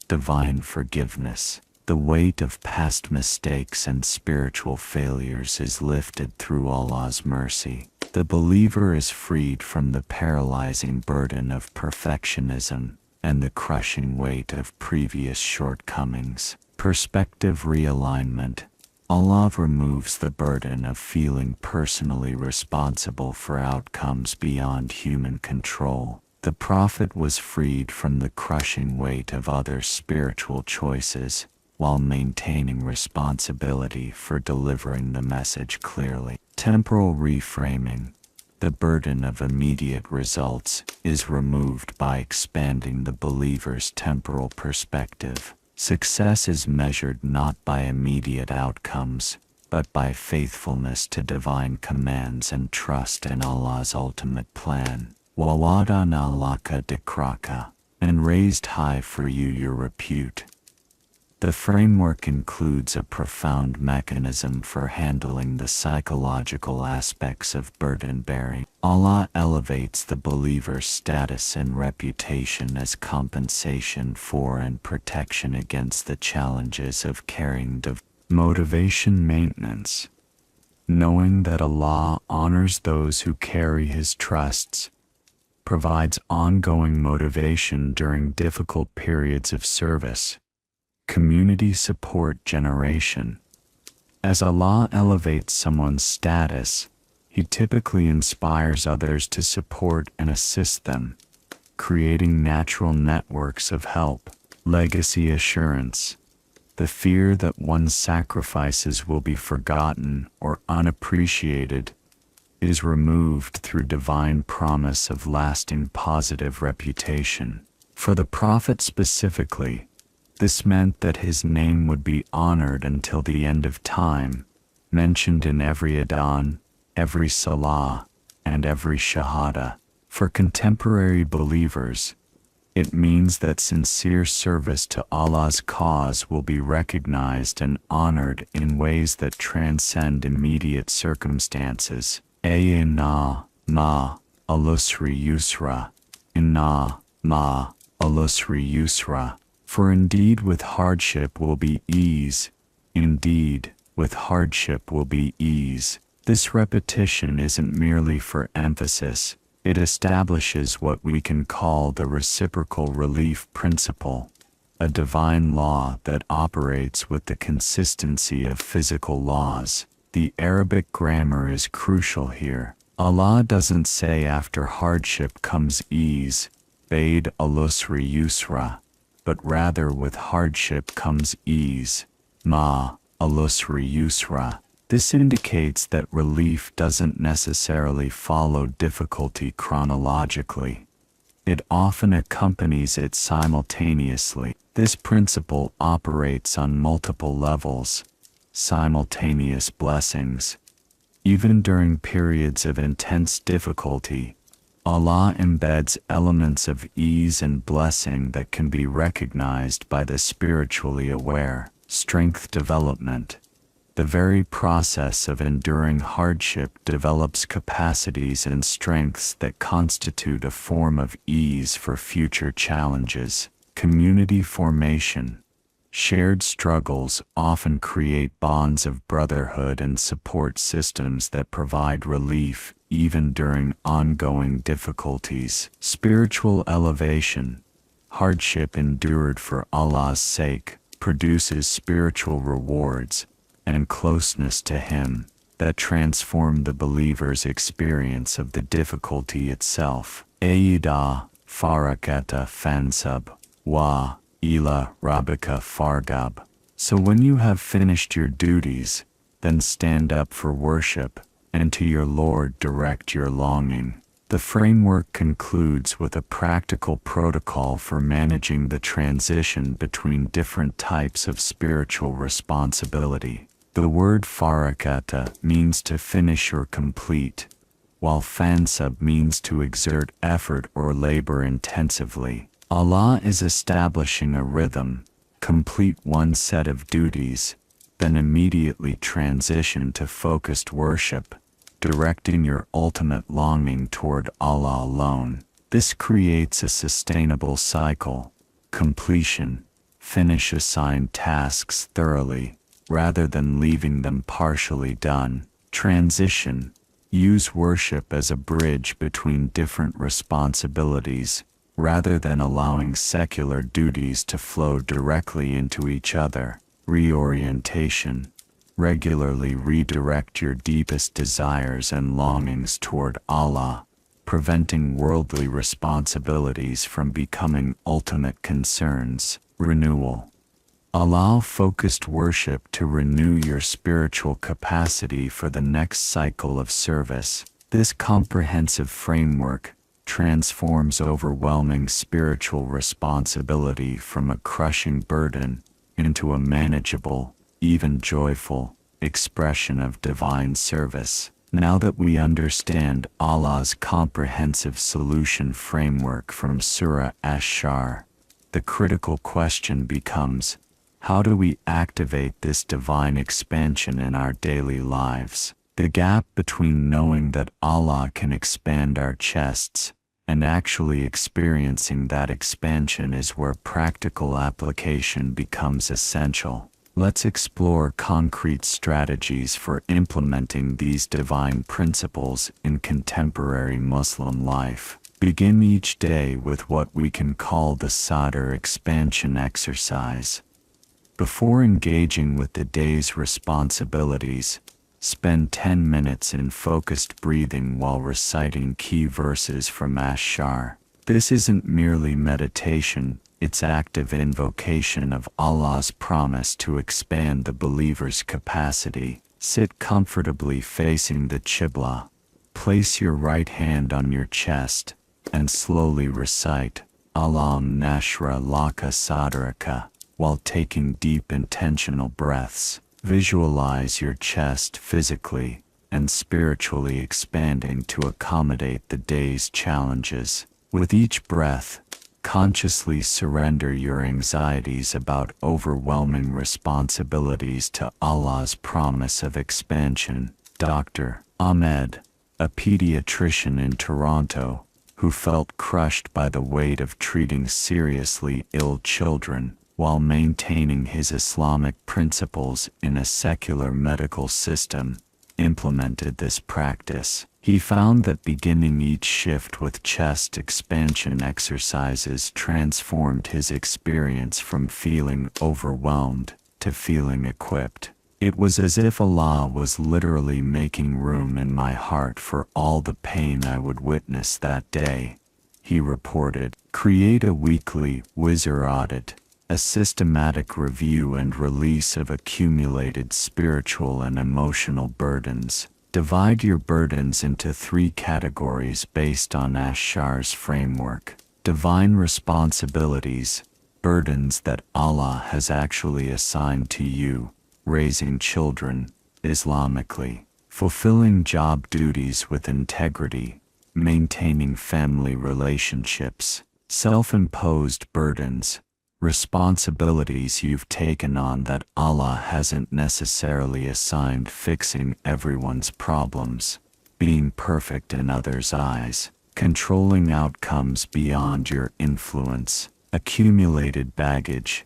Divine forgiveness. The weight of past mistakes and spiritual failures is lifted through Allah's mercy. The believer is freed from the paralyzing burden of perfectionism and the crushing weight of previous shortcomings. Perspective realignment. Allah removes the burden of feeling personally responsible for outcomes beyond human control. The Prophet was freed from the crushing weight of other spiritual choices, while maintaining responsibility for delivering the message clearly. Temporal reframing. The burden of immediate results is removed by expanding the believer's temporal perspective. Success is measured not by immediate outcomes, but by faithfulness to divine commands and trust in Allah's ultimate plan. Wawadana laka dikraka, and raised high for you your repute. The framework includes a profound mechanism for handling the psychological aspects of burden bearing. Allah elevates the believer's status and reputation as compensation for and protection against the challenges of carrying motivation maintenance. Knowing that Allah honors those who carry His trusts, provides ongoing motivation during difficult periods of service. Community support generation. As Allah elevates someone's status, He typically inspires others to support and assist them, creating natural networks of help. Legacy assurance. The fear that one's sacrifices will be forgotten or unappreciated is removed through divine promise of lasting positive reputation. For the Prophet specifically, this meant that his name would be honored until the end of time, mentioned in every adhan, every salah, and every shahada. For contemporary believers, it means that sincere service to Allah's cause will be recognized and honored in ways that transcend immediate circumstances. Inna ma al-usri yusra. Inna ma al-usri yusra. For indeed with hardship will be ease. Indeed, with hardship will be ease. This repetition isn't merely for emphasis. It establishes what we can call the reciprocal relief principle, a divine law that operates with the consistency of physical laws. The Arabic grammar is crucial here. Allah doesn't say after hardship comes ease, Baid al-usri yusra, but rather with hardship comes ease, Ma al-usri yusra. This indicates that relief doesn't necessarily follow difficulty chronologically. It often accompanies it simultaneously. This principle operates on multiple levels, simultaneous blessings. Even during periods of intense difficulty, Allah embeds elements of ease and blessing that can be recognized by the spiritually aware. Strength development. The very process of enduring hardship develops capacities and strengths that constitute a form of ease for future challenges. Community formation. Shared struggles often create bonds of brotherhood and support systems that provide relief even during ongoing difficulties. Spiritual elevation. Hardship endured for Allah's sake produces spiritual rewards and closeness to Him that transform the believer's experience of the difficulty itself. Aida farakata fansub wa ila rabbika fargab. So when you have finished your duties, then stand up for worship, and to your Lord direct your longing. The framework concludes with a practical protocol for managing the transition between different types of spiritual responsibility. The word farakata means to finish or complete, while fansab means to exert effort or labor intensively. Allah is establishing a rhythm: complete one set of duties, then immediately transition to focused worship, directing your ultimate longing toward Allah alone. This creates a sustainable cycle. Completion. Finish assigned tasks thoroughly, rather than leaving them partially done. Transition. Use worship as a bridge between different responsibilities, rather than allowing secular duties to flow directly into each other. Reorientation. Regularly redirect your deepest desires and longings toward Allah, preventing worldly responsibilities from becoming ultimate concerns. Renewal. Allow focused worship to renew your spiritual capacity for the next cycle of service. This comprehensive framework transforms overwhelming spiritual responsibility from a crushing burden into a manageable, even joyful, expression of divine service. Now that we understand Allah's comprehensive solution framework from Surah Ash-Sharh, the critical question becomes, how do we activate this divine expansion in our daily lives? The gap between knowing that Allah can expand our chests and actually experiencing that expansion is where practical application becomes essential. Let's explore concrete strategies for implementing these divine principles in contemporary Muslim life. Begin each day with what we can call the soothe expansion exercise. Before engaging with the day's responsibilities, spend 10 minutes in focused breathing while reciting key verses from Ash-Sharh. This isn't merely meditation, it's active invocation of Allah's promise to expand the believer's capacity. Sit comfortably facing the Qibla. Place your right hand on your chest, and slowly recite, Alam Nashra Laka Sadraka, while taking deep intentional breaths. Visualize your chest physically and spiritually expanding to accommodate the day's challenges. With each breath, consciously surrender your anxieties about overwhelming responsibilities to Allah's promise of expansion. Dr. Ahmed, a pediatrician in Toronto, who felt crushed by the weight of treating seriously ill children while maintaining his Islamic principles in a secular medical system, implemented this practice. He found that beginning each shift with chest expansion exercises transformed his experience from feeling overwhelmed to feeling equipped. It was as if Allah was literally making room in my heart for all the pain I would witness that day, he reported. Create a weekly Wizard audit, a systematic review and release of accumulated spiritual and emotional burdens. Divide your burdens into 3 categories based on Ash-Sharh's framework. Divine responsibilities, burdens that Allah has actually assigned to you, raising children, Islamically, fulfilling job duties with integrity, maintaining family relationships, self-imposed burdens, responsibilities you've taken on that Allah hasn't necessarily assigned, fixing everyone's problems, being perfect in others' eyes, controlling outcomes beyond your influence, accumulated baggage,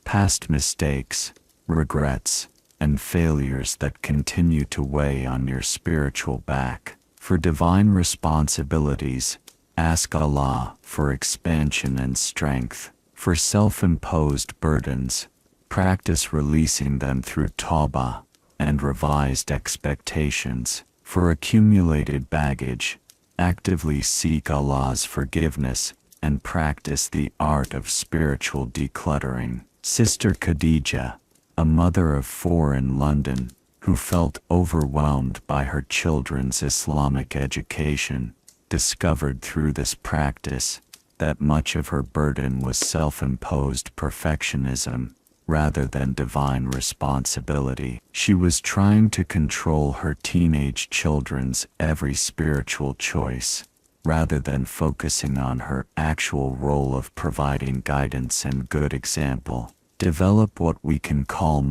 past mistakes, regrets, and failures that continue to weigh on your spiritual back. For divine responsibilities, ask Allah for expansion and strength. For self-imposed burdens, practice releasing them through tawbah and revised expectations. For accumulated baggage, actively seek Allah's forgiveness and practice the art of spiritual decluttering. Sister Khadija, a mother of 4 in London, who felt overwhelmed by her children's Islamic education, discovered through this practice that much of her burden was self-imposed perfectionism rather than divine responsibility. She was trying to control her teenage children's every spiritual choice, rather than focusing on her actual role of providing guidance and good example. Develop what we can call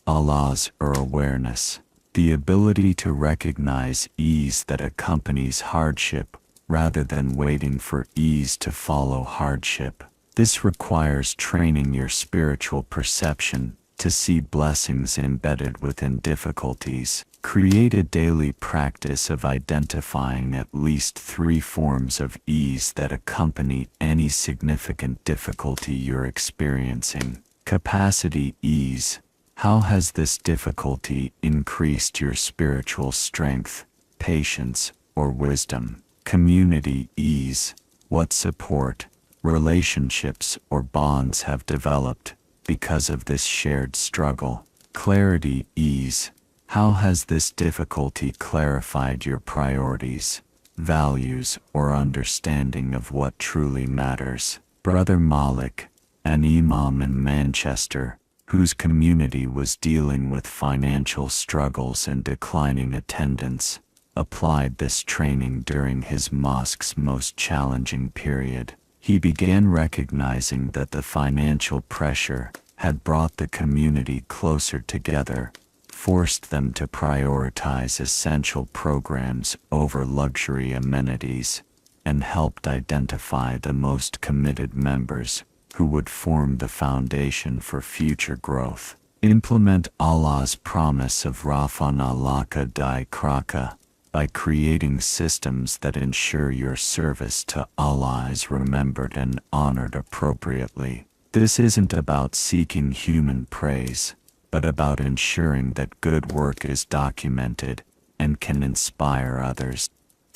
Allah's awareness, the ability to recognize ease that accompanies hardship rather than waiting for ease to follow hardship. This requires training your spiritual perception to see blessings embedded within difficulties. Create a daily practice of identifying at least 3 forms of ease that accompany any significant difficulty you're experiencing. Capacity ease. How has this difficulty increased your spiritual strength, patience, or wisdom? Community ease. What support, relationships, or bonds have developed because of this shared struggle? Clarity ease. How has this difficulty clarified your priorities, values, or understanding of what truly matters? Brother Malik, an imam in Manchester, whose community was dealing with financial struggles and declining attendance, applied this training during his mosque's most challenging period. He began recognizing that the financial pressure had brought the community closer together, forced them to prioritize essential programs over luxury amenities, and helped identify the most committed members who would form the foundation for future growth. Implement Allah's promise of Rafana Laka Dai Kraka by creating systems that ensure your service to Allah is remembered and honored appropriately. This isn't about seeking human praise, but about ensuring that good work is documented and can inspire others.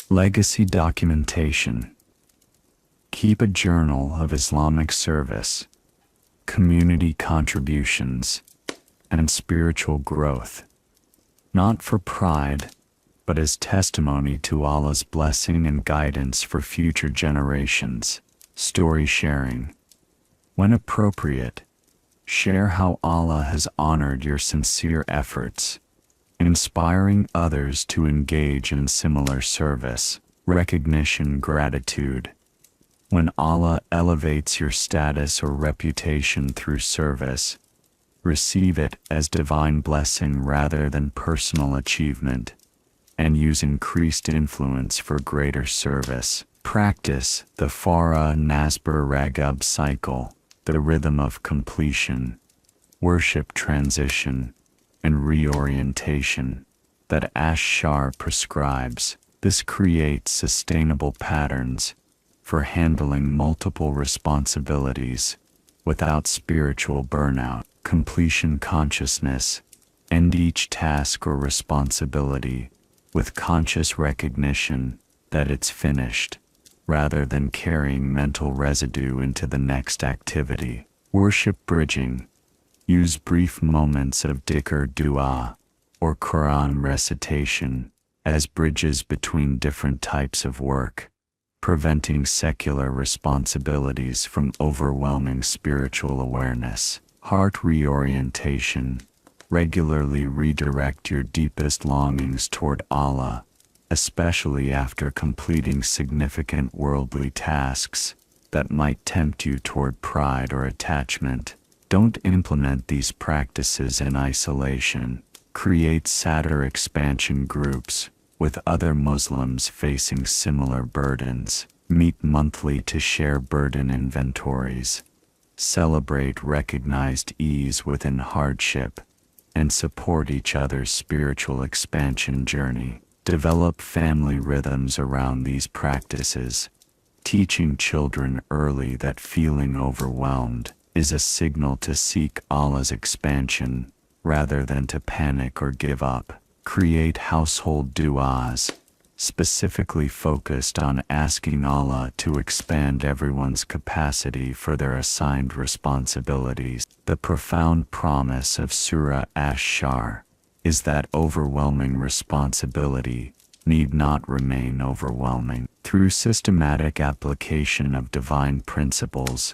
Legacy documentation. Keep a journal of Islamic service, community contributions, and spiritual growth, not for pride, but as testimony to Allah's blessing and guidance for future generations. Story sharing. When appropriate, share how Allah has honored your sincere efforts, inspiring others to engage in similar service. Recognition, gratitude. When Allah elevates your status or reputation through service, receive it as divine blessing rather than personal achievement, and use increased influence for greater service. Practice the Farah Nasber Ragab cycle, the rhythm of completion, worship transition, and reorientation that Ash-Sharh prescribes. This creates sustainable patterns for handling multiple responsibilities without spiritual burnout. Completion consciousness. End each task or responsibility with conscious recognition that it's finished, rather than carrying mental residue into the next activity. Worship bridging. Use brief moments of dhikr dua or Qur'an recitation as bridges between different types of work, preventing secular responsibilities from overwhelming spiritual awareness. Heart reorientation. Regularly redirect your deepest longings toward Allah, especially after completing significant worldly tasks that might tempt you toward pride or attachment. Don't implement these practices in isolation. Create sadr expansion groups with other Muslims facing similar burdens. Meet monthly to share burden inventories. Celebrate recognized ease within hardship, and support each other's spiritual expansion journey. Develop family rhythms around these practices. Teaching children early that feeling overwhelmed is a signal to seek Allah's expansion rather than to panic or give up. Create household du'as, specifically focused on asking Allah to expand everyone's capacity for their assigned responsibilities. The profound promise of Surah Ash-Sharh is that overwhelming responsibility need not remain overwhelming. Through systematic application of divine principles,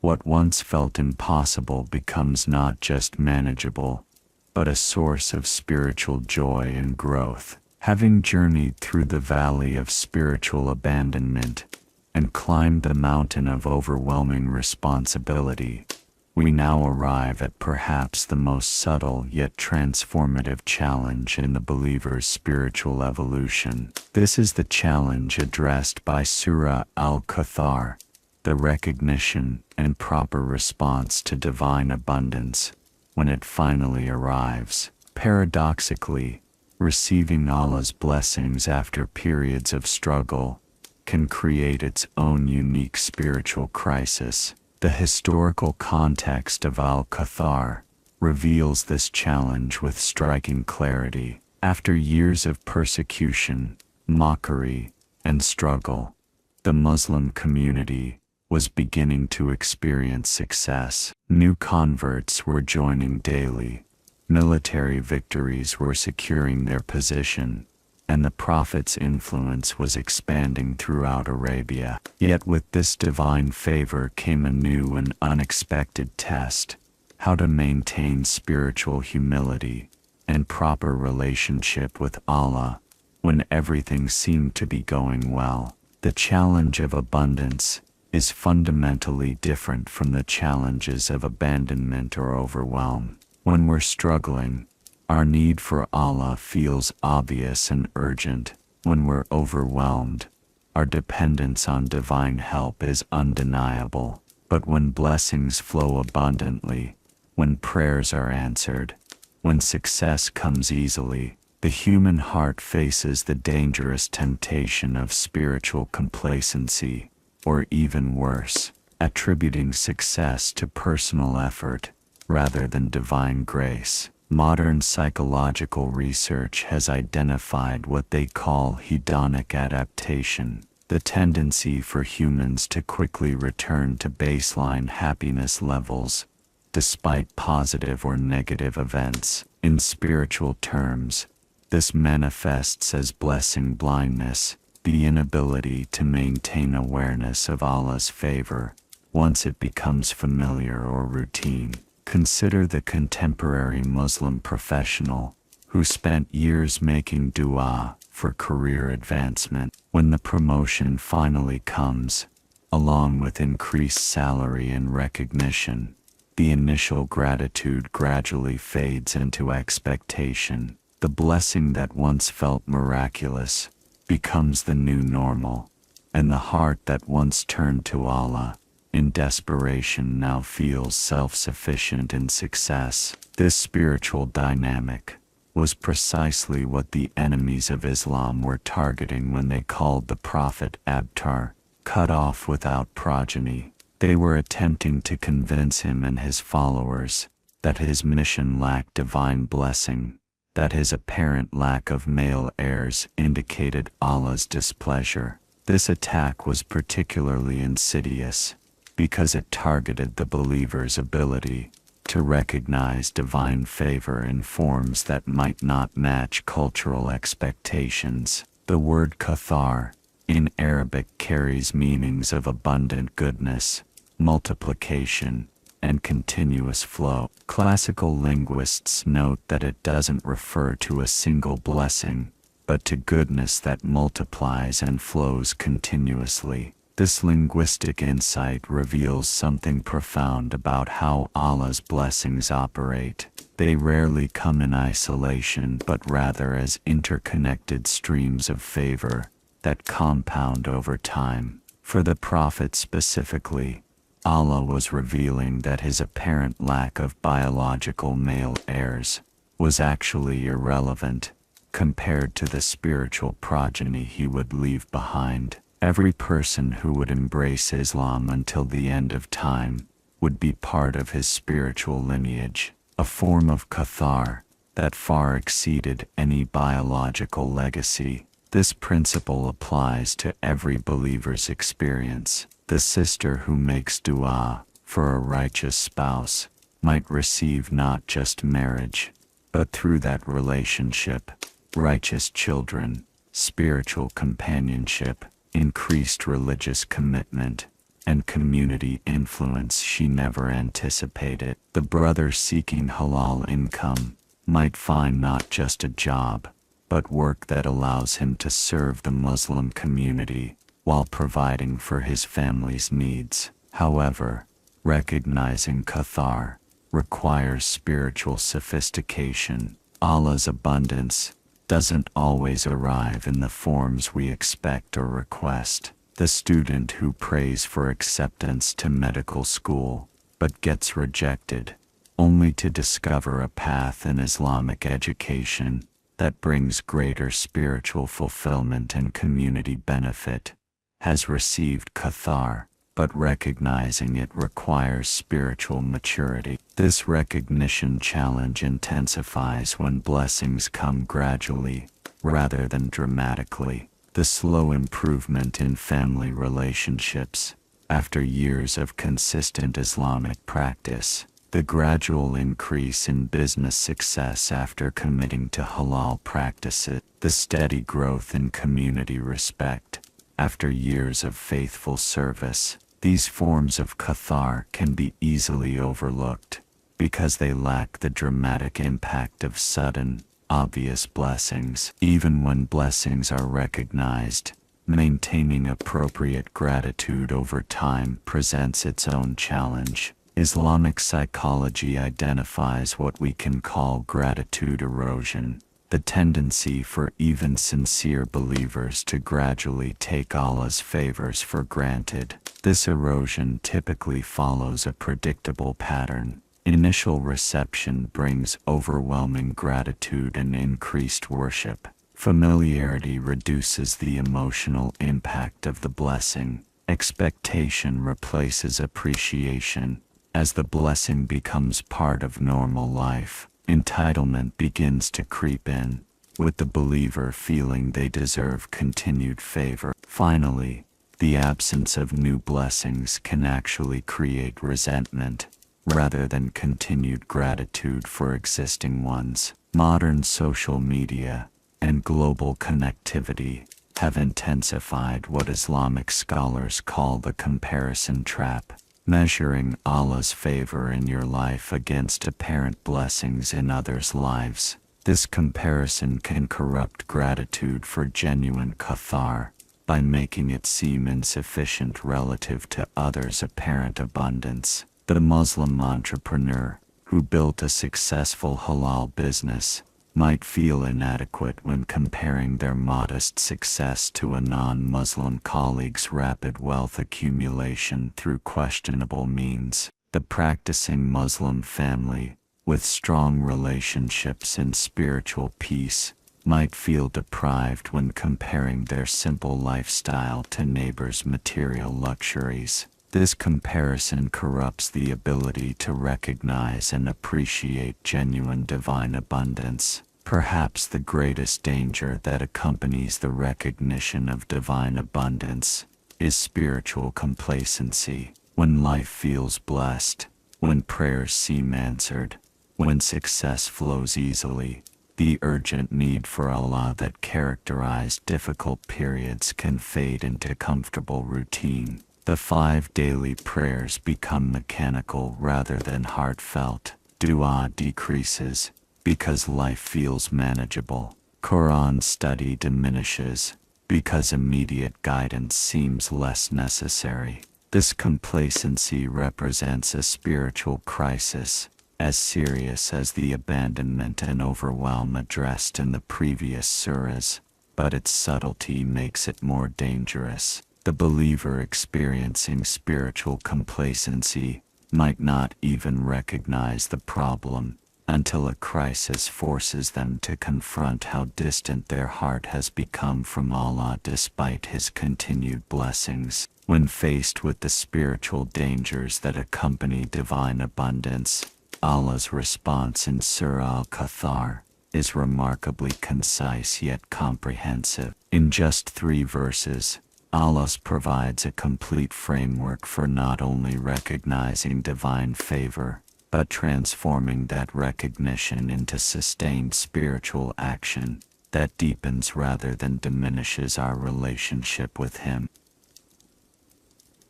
what once felt impossible becomes not just manageable, but a source of spiritual joy and growth. Having journeyed through the valley of spiritual abandonment and climbed the mountain of overwhelming responsibility, we now arrive at perhaps the most subtle yet transformative challenge in the believer's spiritual evolution. This is the challenge addressed by Surah Al-Kawthar, the recognition and proper response to divine abundance when it finally arrives. Paradoxically, receiving Allah's blessings after periods of struggle can create its own unique spiritual crisis. The historical context of Al-Kawthar reveals this challenge with striking clarity. After years of persecution, mockery, and struggle, the Muslim community was beginning to experience success. New converts were joining daily, military victories were securing their position, and the Prophet's influence was expanding throughout Arabia. Yet with this divine favor came a new and unexpected test: how to maintain spiritual humility and proper relationship with Allah when everything seemed to be going well. The challenge of abundance is fundamentally different from the challenges of abandonment or overwhelm. When we're struggling, our need for Allah feels obvious and urgent. When we're overwhelmed, our dependence on divine help is undeniable. But when blessings flow abundantly, when prayers are answered, when success comes easily, the human heart faces the dangerous temptation of spiritual complacency, or even worse, attributing success to personal effort rather than divine grace. Modern psychological research has identified what they call hedonic adaptation, the tendency for humans to quickly return to baseline happiness levels, despite positive or negative events. In spiritual terms, this manifests as blessing blindness, the inability to maintain awareness of Allah's favor once it becomes familiar or routine. Consider the contemporary Muslim professional who spent years making dua for career advancement. When the promotion finally comes, along with increased salary and recognition, the initial gratitude gradually fades into expectation. The blessing that once felt miraculous becomes the new normal, and the heart that once turned to Allah in desperation now feels self-sufficient in success. This spiritual dynamic was precisely what the enemies of Islam were targeting when they called the Prophet Abtar, cut off without progeny. They were attempting to convince him and his followers that his mission lacked divine blessing, that his apparent lack of male heirs indicated Allah's displeasure. This attack was particularly insidious because it targeted the believer's ability to recognize divine favor in forms that might not match cultural expectations. The word Kawthar in Arabic carries meanings of abundant goodness, multiplication, and continuous flow. Classical linguists note that it doesn't refer to a single blessing, but to goodness that multiplies and flows continuously. This linguistic insight reveals something profound about how Allah's blessings operate. They rarely come in isolation but rather as interconnected streams of favor that compound over time. For the Prophet specifically, Allah was revealing that his apparent lack of biological male heirs was actually irrelevant compared to the spiritual progeny he would leave behind. Every person who would embrace Islam until the end of time would be part of his spiritual lineage, a form of Kawthar that far exceeded any biological legacy. This principle applies to every believer's experience. The sister who makes dua for a righteous spouse might receive not just marriage, but through that relationship, righteous children, spiritual companionship, increased religious commitment, and community influence she never anticipated. The brother seeking halal income might find not just a job, but work that allows him to serve the Muslim community while providing for his family's needs. However, recognizing Kawthar requires spiritual sophistication. Allah's abundance doesn't always arrive in the forms we expect or request. The student who prays for acceptance to medical school but gets rejected, only to discover a path in Islamic education that brings greater spiritual fulfillment and community benefit, has received Kawthar, but recognizing it requires spiritual maturity. This recognition challenge intensifies when blessings come gradually, rather than dramatically. The slow improvement in family relationships, after years of consistent Islamic practice, the gradual increase in business success after committing to halal practices, the steady growth in community respect after years of faithful service. These forms of Kawthar can be easily overlooked because they lack the dramatic impact of sudden, obvious blessings. Even when blessings are recognized, maintaining appropriate gratitude over time presents its own challenge. Islamic psychology identifies what we can call gratitude erosion, the tendency for even sincere believers to gradually take Allah's favors for granted. This erosion typically follows a predictable pattern. Initial reception brings overwhelming gratitude and increased worship. Familiarity reduces the emotional impact of the blessing. Expectation replaces appreciation. As the blessing becomes part of normal life, entitlement begins to creep in, with the believer feeling they deserve continued favor. Finally, the absence of new blessings can actually create resentment, rather than continued gratitude for existing ones. Modern social media and global connectivity have intensified what Islamic scholars call the comparison trap. Measuring Allah's favor in your life against apparent blessings in others' lives. This comparison can corrupt gratitude for genuine Kawthar by making it seem insufficient relative to others' apparent abundance. The Muslim entrepreneur who built a successful halal business might feel inadequate when comparing their modest success to a non-Muslim colleague's rapid wealth accumulation through questionable means. The practicing Muslim family, with strong relationships and spiritual peace, might feel deprived when comparing their simple lifestyle to neighbors' material luxuries. This comparison corrupts the ability to recognize and appreciate genuine divine abundance. Perhaps the greatest danger that accompanies the recognition of divine abundance is spiritual complacency. When life feels blessed, when prayers seem answered, when success flows easily, The urgent need for Allah that characterized difficult periods can fade into comfortable routine. The 5 daily prayers become mechanical rather than heartfelt. Dua decreases because life feels manageable. Quran study diminishes because immediate guidance seems less necessary. This complacency represents a spiritual crisis, as serious as the abandonment and overwhelm addressed in the previous surahs, but its subtlety makes it more dangerous. The believer experiencing spiritual complacency might not even recognize the problem until a crisis forces them to confront how distant their heart has become from Allah despite His continued blessings. When faced with the spiritual dangers that accompany divine abundance, Allah's response in Surah Al-Kawthar is remarkably concise yet comprehensive. In just 3 verses, Allah provides a complete framework for not only recognizing divine favor, but transforming that recognition into sustained spiritual action that deepens rather than diminishes our relationship with Him.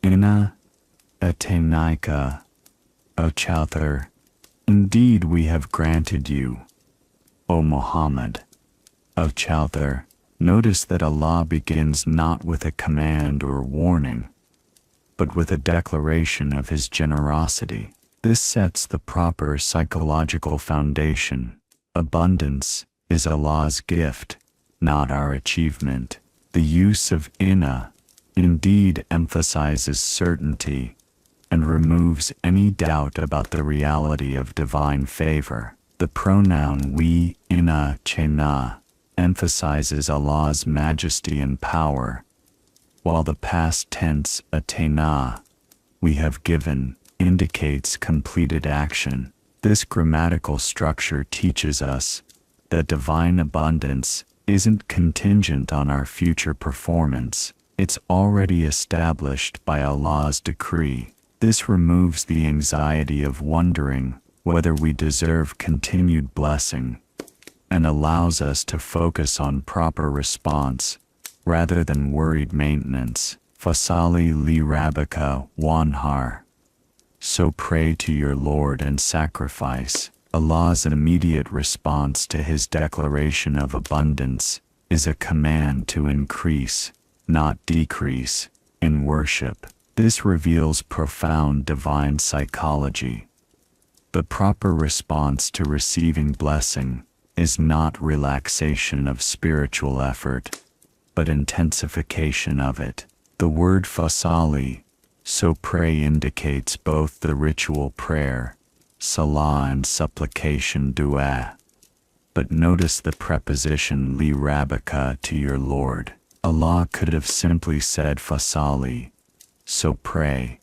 Inna Ataynaika Al-Kawthar. Indeed we have granted you, O Muhammad, Al-Kawthar. Notice that Allah begins not with a command or warning, but with a declaration of His generosity. This sets the proper psychological foundation. Abundance is Allah's gift, not our achievement. The use of inna indeed emphasizes certainty and removes any doubt about the reality of divine favor. The pronoun we, inna chena, emphasizes Allah's majesty and power, while the past tense atayna, we have given, indicates completed action. This grammatical structure teaches us that divine abundance isn't contingent on our future performance. It's already established by Allah's decree. This removes the anxiety of wondering whether we deserve continued blessing and allows us to focus on proper response rather than worried maintenance. Fasali li Rabbika wanhar. So pray to your Lord and sacrifice. Allah's immediate response to His declaration of abundance is a command to increase, not decrease, in worship. This reveals profound divine psychology. The proper response to receiving blessing is not relaxation of spiritual effort, but intensification of it. The word fasali, so pray, indicates both the ritual prayer, salah, and supplication, dua. But notice the preposition li rabbika, to your Lord. Allah could have simply said fasali, so pray,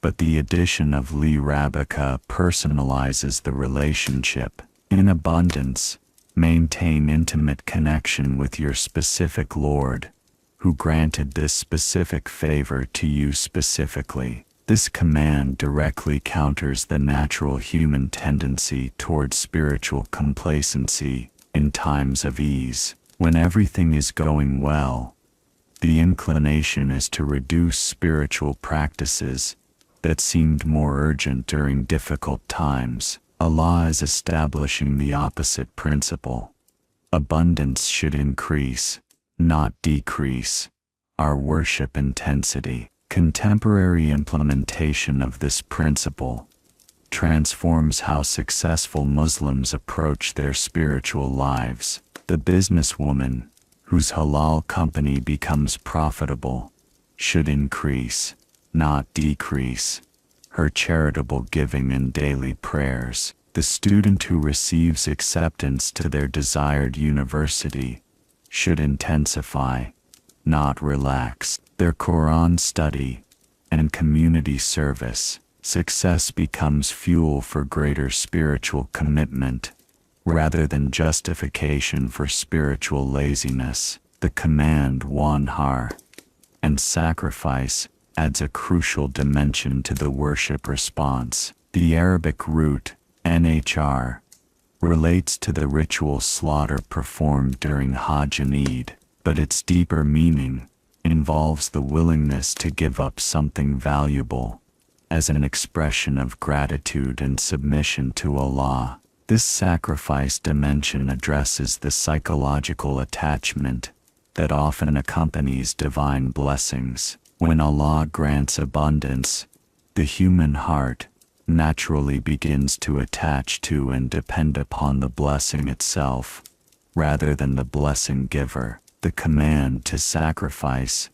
but the addition of li rabbika personalizes the relationship. In abundance, maintain intimate connection with your specific Lord, who granted this specific favor to you specifically. This command directly counters the natural human tendency towards spiritual complacency in times of ease. When everything is going well, the inclination is to reduce spiritual practices that seemed more urgent during difficult times. Allah is establishing the opposite principle. Abundance should increase, not decrease, our worship intensity. Contemporary implementation of this principle transforms how successful Muslims approach their spiritual lives. The businesswoman, whose halal company becomes profitable, should increase, not decrease, her charitable giving and daily prayers. The student who receives acceptance to their desired university should intensify, not relax, their Qur'an study and community service. Success becomes fuel for greater spiritual commitment, rather than justification for spiritual laziness. The command wanhar and sacrifice adds a crucial dimension to the worship response. The Arabic root, nhr, relates to the ritual slaughter performed during Hajj and Eid, but its deeper meaning involves the willingness to give up something valuable as an expression of gratitude and submission to Allah. This sacrifice dimension addresses the psychological attachment that often accompanies divine blessings. When Allah grants abundance, the human heart naturally begins to attach to and depend upon the blessing itself, rather than the blessing giver. The command to sacrifice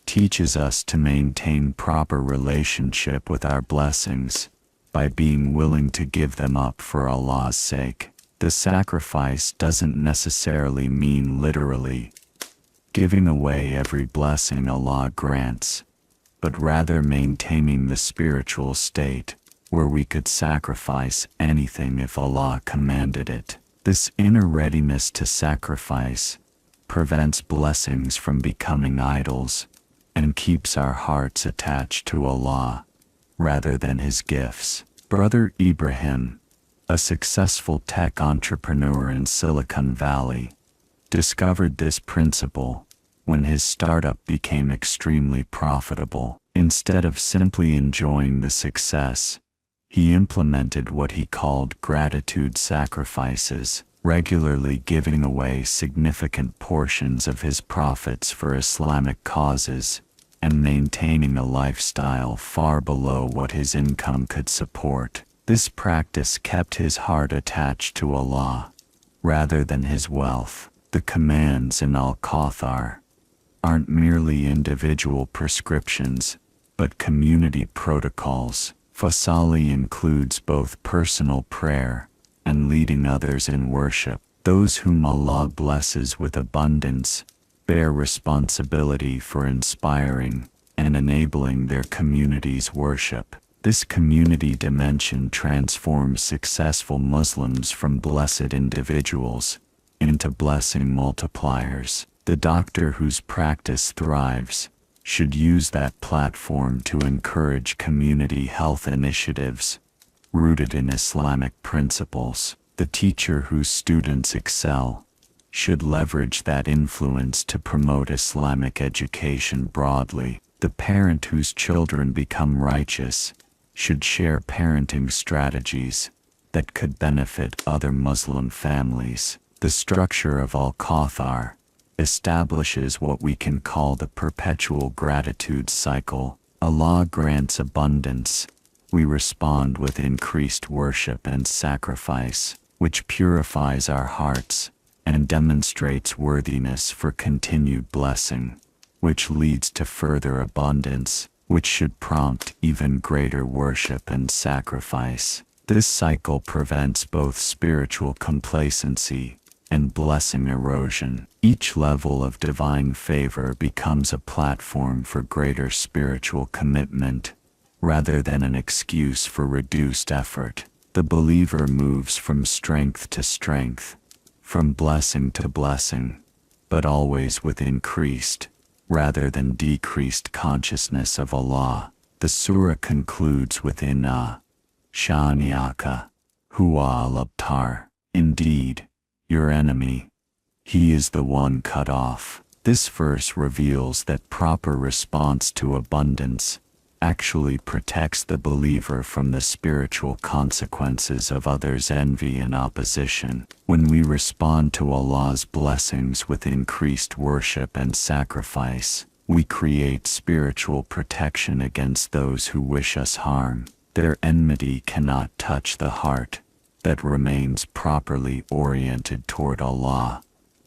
teaches us to maintain proper relationship with our blessings by being willing to give them up for Allah's sake. The sacrifice doesn't necessarily mean literally giving away every blessing Allah grants, but rather maintaining the spiritual state where we could sacrifice anything if Allah commanded it. This inner readiness to sacrifice prevents blessings from becoming idols and keeps our hearts attached to Allah rather than His gifts. Brother Ibrahim, a successful tech entrepreneur in Silicon Valley, discovered this principle when his startup became extremely profitable. Instead of simply enjoying the success, he implemented what he called gratitude sacrifices, regularly giving away significant portions of his profits for Islamic causes and maintaining a lifestyle far below what his income could support. This practice kept his heart attached to Allah rather than his wealth. The commands in Al-Kawthar aren't merely individual prescriptions, but community protocols. Fasali includes both personal prayer and leading others in worship. Those whom Allah blesses with abundance bear responsibility for inspiring and enabling their community's worship. This community dimension transforms successful Muslims from blessed individuals into blessing multipliers. The doctor whose practice thrives should use that platform to encourage community health initiatives rooted in Islamic principles. The teacher whose students excel should leverage that influence to promote Islamic education broadly. The parent whose children become righteous should share parenting strategies that could benefit other Muslim families. The structure of Al-Kawthar establishes what we can call the perpetual gratitude cycle. Allah grants abundance. We respond with increased worship and sacrifice, which purifies our hearts and demonstrates worthiness for continued blessing, which leads to further abundance, which should prompt even greater worship and sacrifice. This cycle prevents both spiritual complacency and blessing erosion. Each level of divine favor becomes a platform for greater spiritual commitment, rather than an excuse for reduced effort. The believer moves from strength to strength, from blessing to blessing, but always with increased, rather than decreased consciousness of Allah. The surah concludes with Inna Shani'aka Huwa al-Abtar. Indeed, your enemy, he is the one cut off. This verse reveals that proper response to abundance actually protects the believer from the spiritual consequences of others' envy and opposition. When we respond to Allah's blessings with increased worship and sacrifice, we create spiritual protection against those who wish us harm. Their enmity cannot touch the heart that remains properly oriented toward Allah,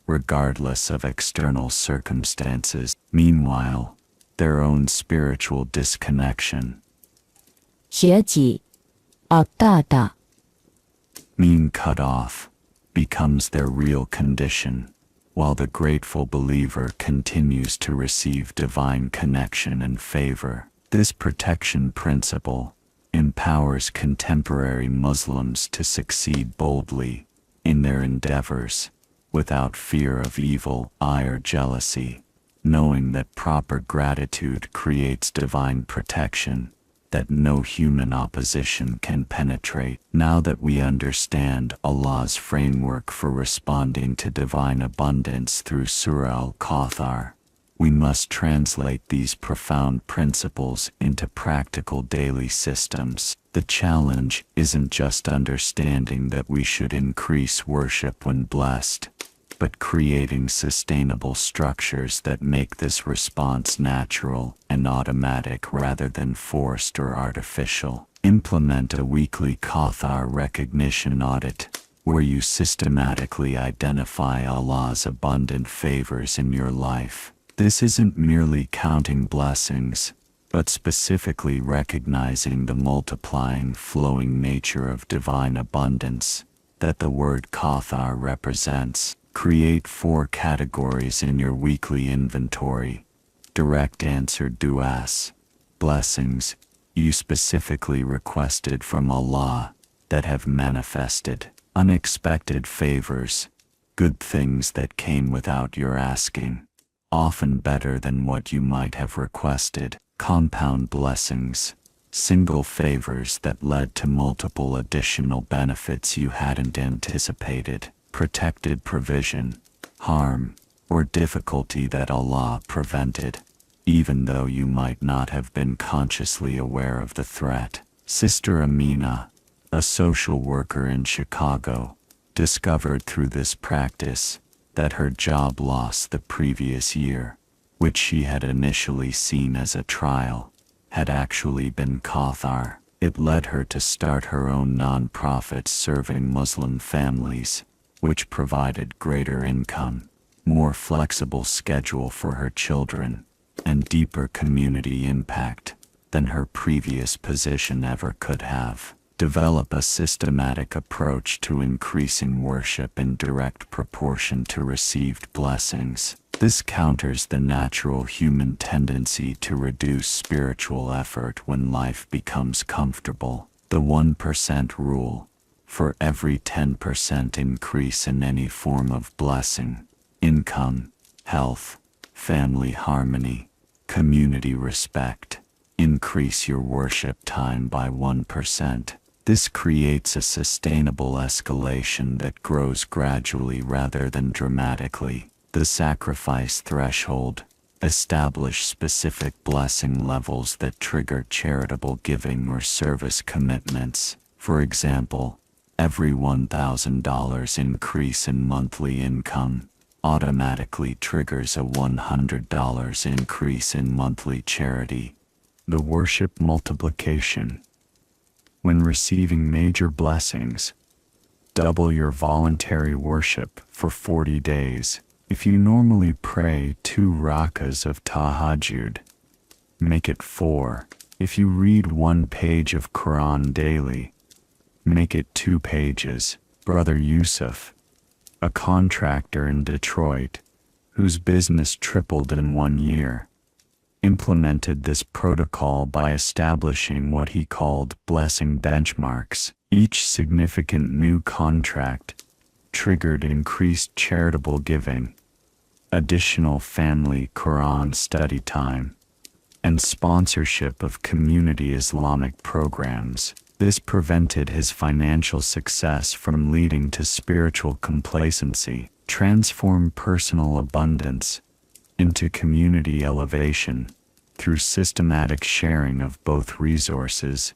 regardless of external circumstances. Meanwhile, their own spiritual disconnection, 学己 大大 mean cut off, becomes their real condition, while the grateful believer continues to receive divine connection and favor. This protection principle empowers contemporary Muslims to succeed boldly in their endeavors, without fear of evil eye or jealousy, knowing that proper gratitude creates divine protection that no human opposition can penetrate. Now that we understand Allah's framework for responding to divine abundance through Surah Al-Kawthar, we must translate these profound principles into practical daily systems. The challenge isn't just understanding that we should increase worship when blessed, but creating sustainable structures that make this response natural and automatic rather than forced or artificial. Implement a weekly Kawthar recognition audit, where you systematically identify Allah's abundant favors in your life. This isn't merely counting blessings, but specifically recognizing the multiplying, flowing nature of divine abundance that the word Kawthar represents. Create 4 categories in your weekly inventory: direct answered du'as, blessings you specifically requested from Allah that have manifested; unexpected favors, good things that came without your asking, often better than what you might have requested; compound blessings, single favors that led to multiple additional benefits you hadn't anticipated; protected provision, harm, or difficulty that Allah prevented, even though you might not have been consciously aware of the threat. Sister Amina, a social worker in Chicago, discovered through this practice that her job loss the previous year, which she had initially seen as a trial, had actually been Kawthar. It led her to start her own non-profit serving Muslim families, which provided greater income, more flexible schedule for her children, and deeper community impact than her previous position ever could have. Develop a systematic approach to increasing worship in direct proportion to received blessings. This counters the natural human tendency to reduce spiritual effort when life becomes comfortable. The 1% rule: for every 10% increase in any form of blessing, income, health, family harmony, community respect, increase your worship time by 1%. This creates a sustainable escalation that grows gradually rather than dramatically. The sacrifice threshold: establish specific blessing levels that trigger charitable giving or service commitments. For example, every $1,000 increase in monthly income automatically triggers a $100 increase in monthly charity. The worship multiplication: when receiving major blessings, double your voluntary worship for 40 days. If you normally pray 2 rakas of tahajjud, make it 4. If you read 1 page of Qur'an daily, make it 2 pages. Brother Yusuf, a contractor in Detroit, whose business tripled in 1 year, implemented this protocol by establishing what he called blessing benchmarks. Each significant new contract triggered increased charitable giving, additional family Quran study time, and sponsorship of community Islamic programs. This prevented his financial success from leading to spiritual complacency. Transform personal abundance into community elevation through systematic sharing of both resources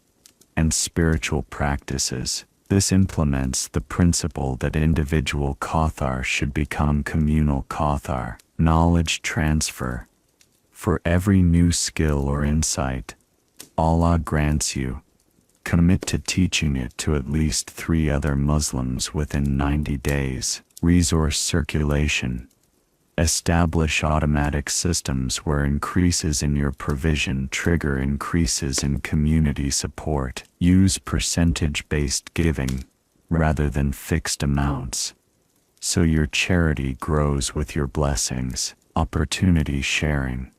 and spiritual practices. This implements the principle that individual Kawthar should become communal Kawthar. Knowledge transfer: for every new skill or insight Allah grants you, commit to teaching it to at least 3 other Muslims within 90 days. Resource circulation: establish automatic systems where increases in your provision trigger increases in community support. Use percentage-based giving rather than fixed amounts, so your charity grows with your blessings. Opportunity sharing: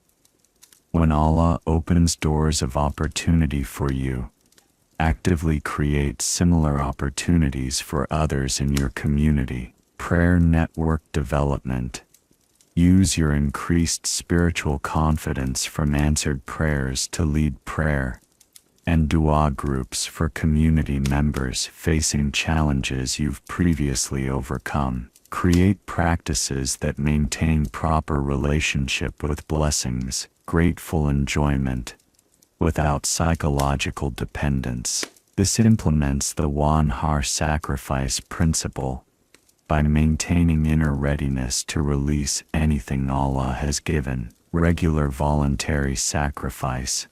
when Allah opens doors of opportunity for you, actively create similar opportunities for others in your community. Prayer network development: use your increased spiritual confidence from answered prayers to lead prayer, and dua groups for community members facing challenges you've previously overcome. Create practices that maintain proper relationship with blessings, grateful enjoyment, without psychological dependence. This implements the one-har sacrifice principle by maintaining inner readiness to release anything Allah has given. Regular voluntary sacrifice,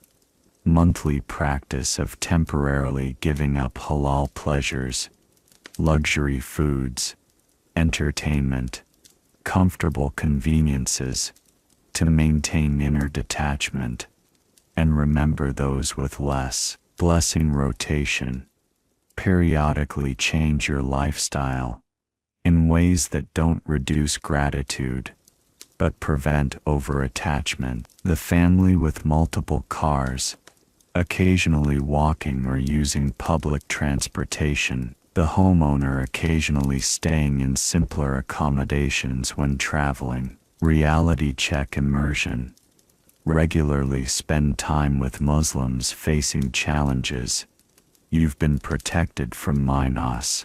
monthly practice of temporarily giving up halal pleasures, luxury foods, entertainment, comfortable conveniences, to maintain inner detachment, and remember those with less. Blessing rotation. Periodically change your lifestyle in ways that don't reduce gratitude, but prevent over-attachment. The family with multiple cars, occasionally walking or using public transportation. The homeowner occasionally staying in simpler accommodations when traveling. Reality check immersion. Regularly spend time with Muslims facing challenges. You've been protected from minus.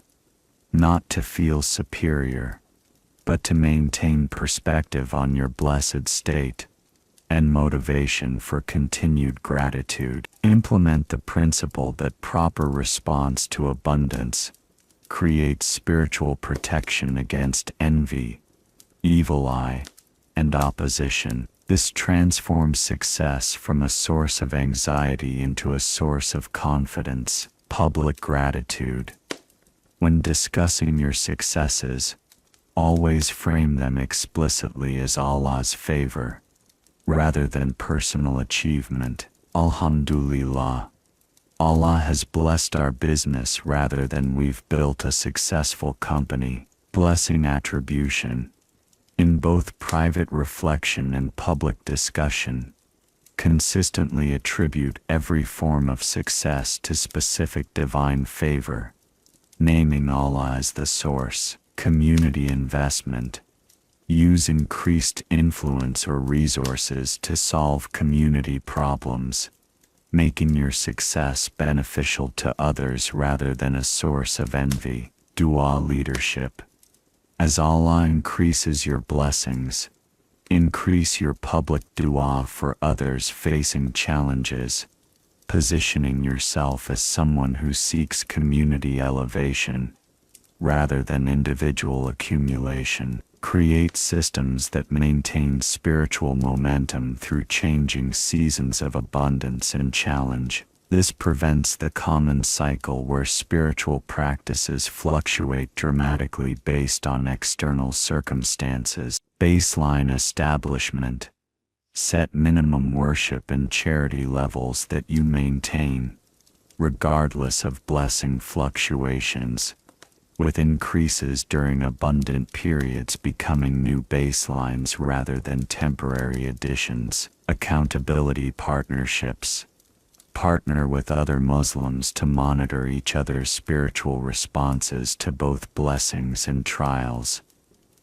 Not to feel superior, but to maintain perspective on your blessed state and motivation for continued gratitude. Implement the principle that proper response to abundance creates spiritual protection against envy, evil eye, and opposition. This transforms success from a source of anxiety into a source of confidence. Public gratitude. When discussing your successes, always frame them explicitly as Allah's favor, rather than personal achievement. Alhamdulillah. Allah has blessed our business rather than we've built a successful company. Blessing attribution. In both private reflection and public discussion, consistently attribute every form of success to specific divine favor, naming Allah as the source. Community investment. Use increased influence or resources to solve community problems, making your success beneficial to others rather than a source of envy. Dua leadership. As Allah increases your blessings, increase your public dua for others facing challenges, positioning yourself as someone who seeks community elevation rather than individual accumulation. Create systems that maintain spiritual momentum through changing seasons of abundance and challenge. This prevents the common cycle where spiritual practices fluctuate dramatically based on external circumstances. Baseline establishment. Set minimum worship and charity levels that you maintain, regardless of blessing fluctuations, with increases during abundant periods becoming new baselines rather than temporary additions. Accountability partnerships. Partner with other Muslims to monitor each other's spiritual responses to both blessings and trials,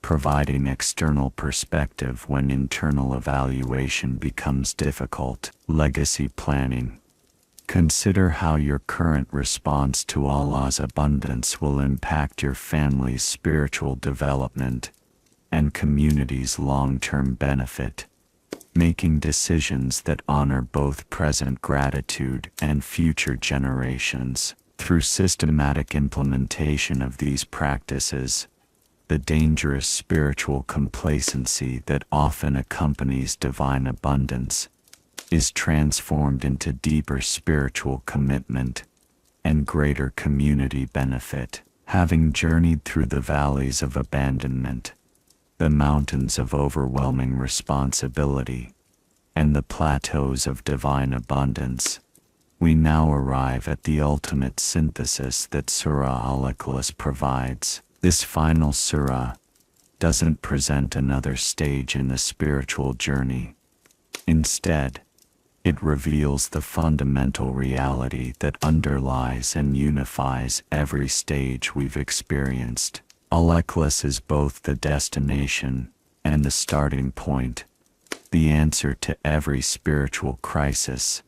providing external perspective when internal evaluation becomes difficult. Legacy planning. Consider how your current response to Allah's abundance will impact your family's spiritual development and community's long-term benefit, making decisions that honor both present gratitude and future generations. Through systematic implementation of these practices, the dangerous spiritual complacency that often accompanies divine abundance is transformed into deeper spiritual commitment and greater community benefit. Having journeyed through the valleys of abandonment, the mountains of overwhelming responsibility, and the plateaus of divine abundance, we now arrive at the ultimate synthesis that Surah Al-Ikhlas provides. This final surah doesn't present another stage in the spiritual journey. Instead, it reveals the fundamental reality that underlies and unifies every stage we've experienced. Al-Ikhlas is both the destination and the starting point, the answer to every spiritual crisis,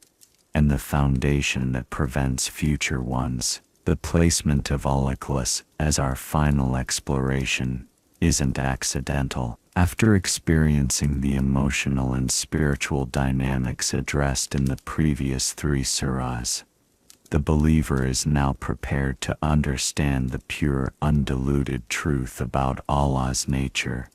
and the foundation that prevents future ones. The placement of Al-Ikhlas as our final exploration isn't accidental. After experiencing the emotional and spiritual dynamics addressed in the previous 3 surahs, the believer is now prepared to understand the pure, undiluted truth about Allah's nature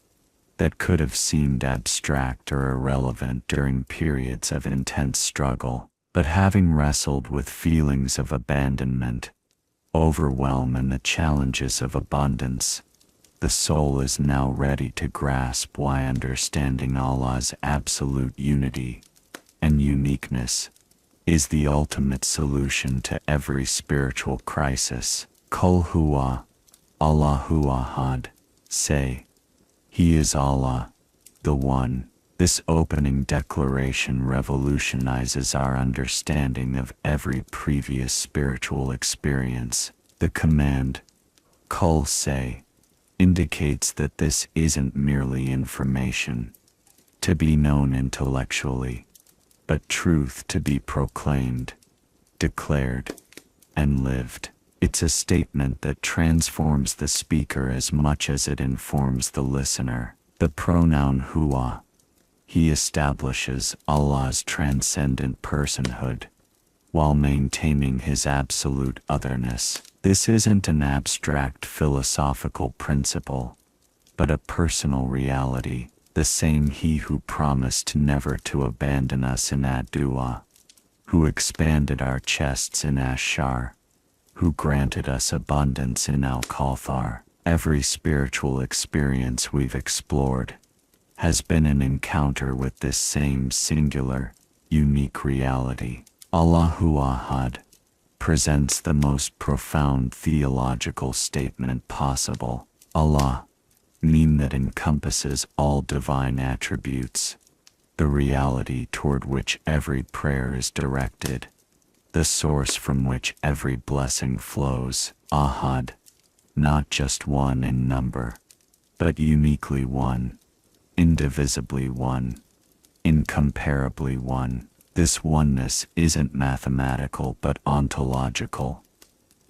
that could have seemed abstract or irrelevant during periods of intense struggle. But having wrestled with feelings of abandonment, overwhelm, and the challenges of abundance, the soul is now ready to grasp why understanding Allah's absolute unity and uniqueness is the ultimate solution to every spiritual crisis. Qul huwa Allahu ahad. Say, He is Allah, the One. This opening declaration revolutionizes our understanding of every previous spiritual experience. The command, Qul, say, indicates that this isn't merely information to be known intellectually, but truth to be proclaimed, declared, and lived. It's a statement that transforms the speaker as much as it informs the listener. The pronoun huwa, He establishes Allah's transcendent personhood while maintaining His absolute otherness. This isn't an abstract philosophical principle, but a personal reality. The same He who promised never to abandon us in Ad-Duha, who expanded our chests in Ash-Sharh, who granted us abundance in Al-Kawthar. Every spiritual experience we've explored has been an encounter with this same singular, unique reality. Allahu Ahad presents the most profound theological statement possible. Allah, name that encompasses all divine attributes, the reality toward which every prayer is directed, the source from which every blessing flows. Ahad, not just one in number, but uniquely one, indivisibly one, incomparably one. This oneness isn't mathematical but ontological.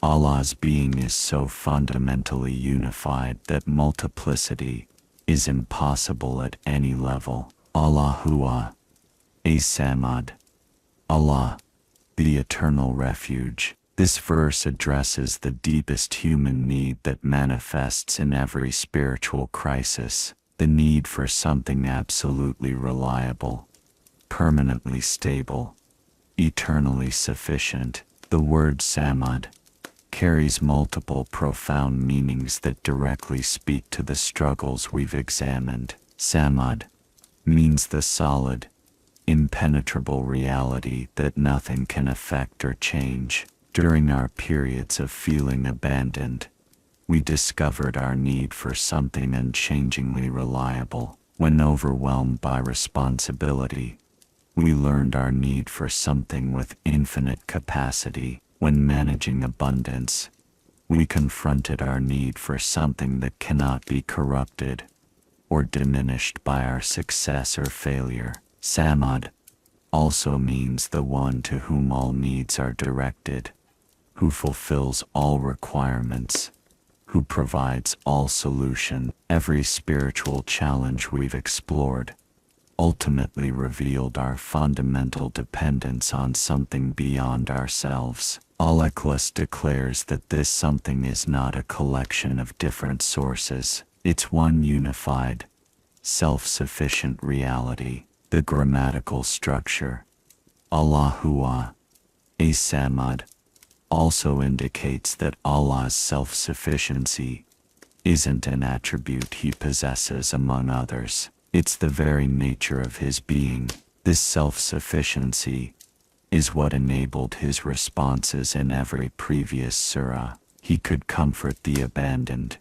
Allah's being is so fundamentally unified that multiplicity is impossible at any level. Allahu As-Samad. Allah, the eternal refuge. This verse addresses the deepest human need that manifests in every spiritual crisis, the need for something absolutely reliable, permanently stable, eternally sufficient. The word Samad carries multiple profound meanings that directly speak to the struggles we've examined. Samad means the solid, impenetrable reality that nothing can affect or change. During our periods of feeling abandoned, we discovered our need for something unchangingly reliable. When overwhelmed by responsibility, we learned our need for something with infinite capacity. When managing abundance, we confronted our need for something that cannot be corrupted or diminished by our success or failure. Samad also means the one to whom all needs are directed, who fulfills all requirements, who provides all solution. Every spiritual challenge we've explored ultimately revealed our fundamental dependence on something beyond ourselves. Al-Ikhlas declares that this something is not a collection of different sources. It's one unified, self-sufficient reality. The grammatical structure, Allahu As-Samad, also indicates that Allah's self-sufficiency isn't an attribute He possesses among others. It's the very nature of His being. This self-sufficiency is what enabled His responses in every previous surah. He could comfort the abandoned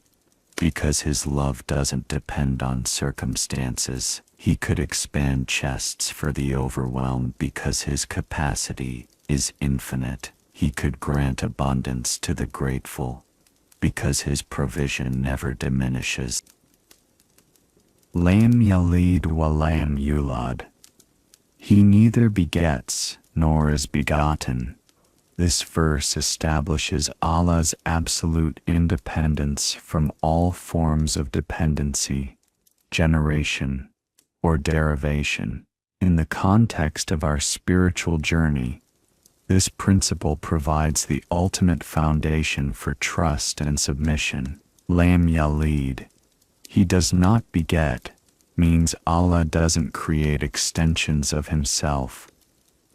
because His love doesn't depend on circumstances. He could expand chests for the overwhelmed because His capacity is infinite. He could grant abundance to the grateful because His provision never diminishes. Lam yalid wa lam yulad. He neither begets nor is begotten. This verse establishes Allah's absolute independence from all forms of dependency, generation, or derivation. In the context of our spiritual journey, this principle provides the ultimate foundation for trust and submission. Lam yalid, he does not beget, means Allah doesn't create extensions of himself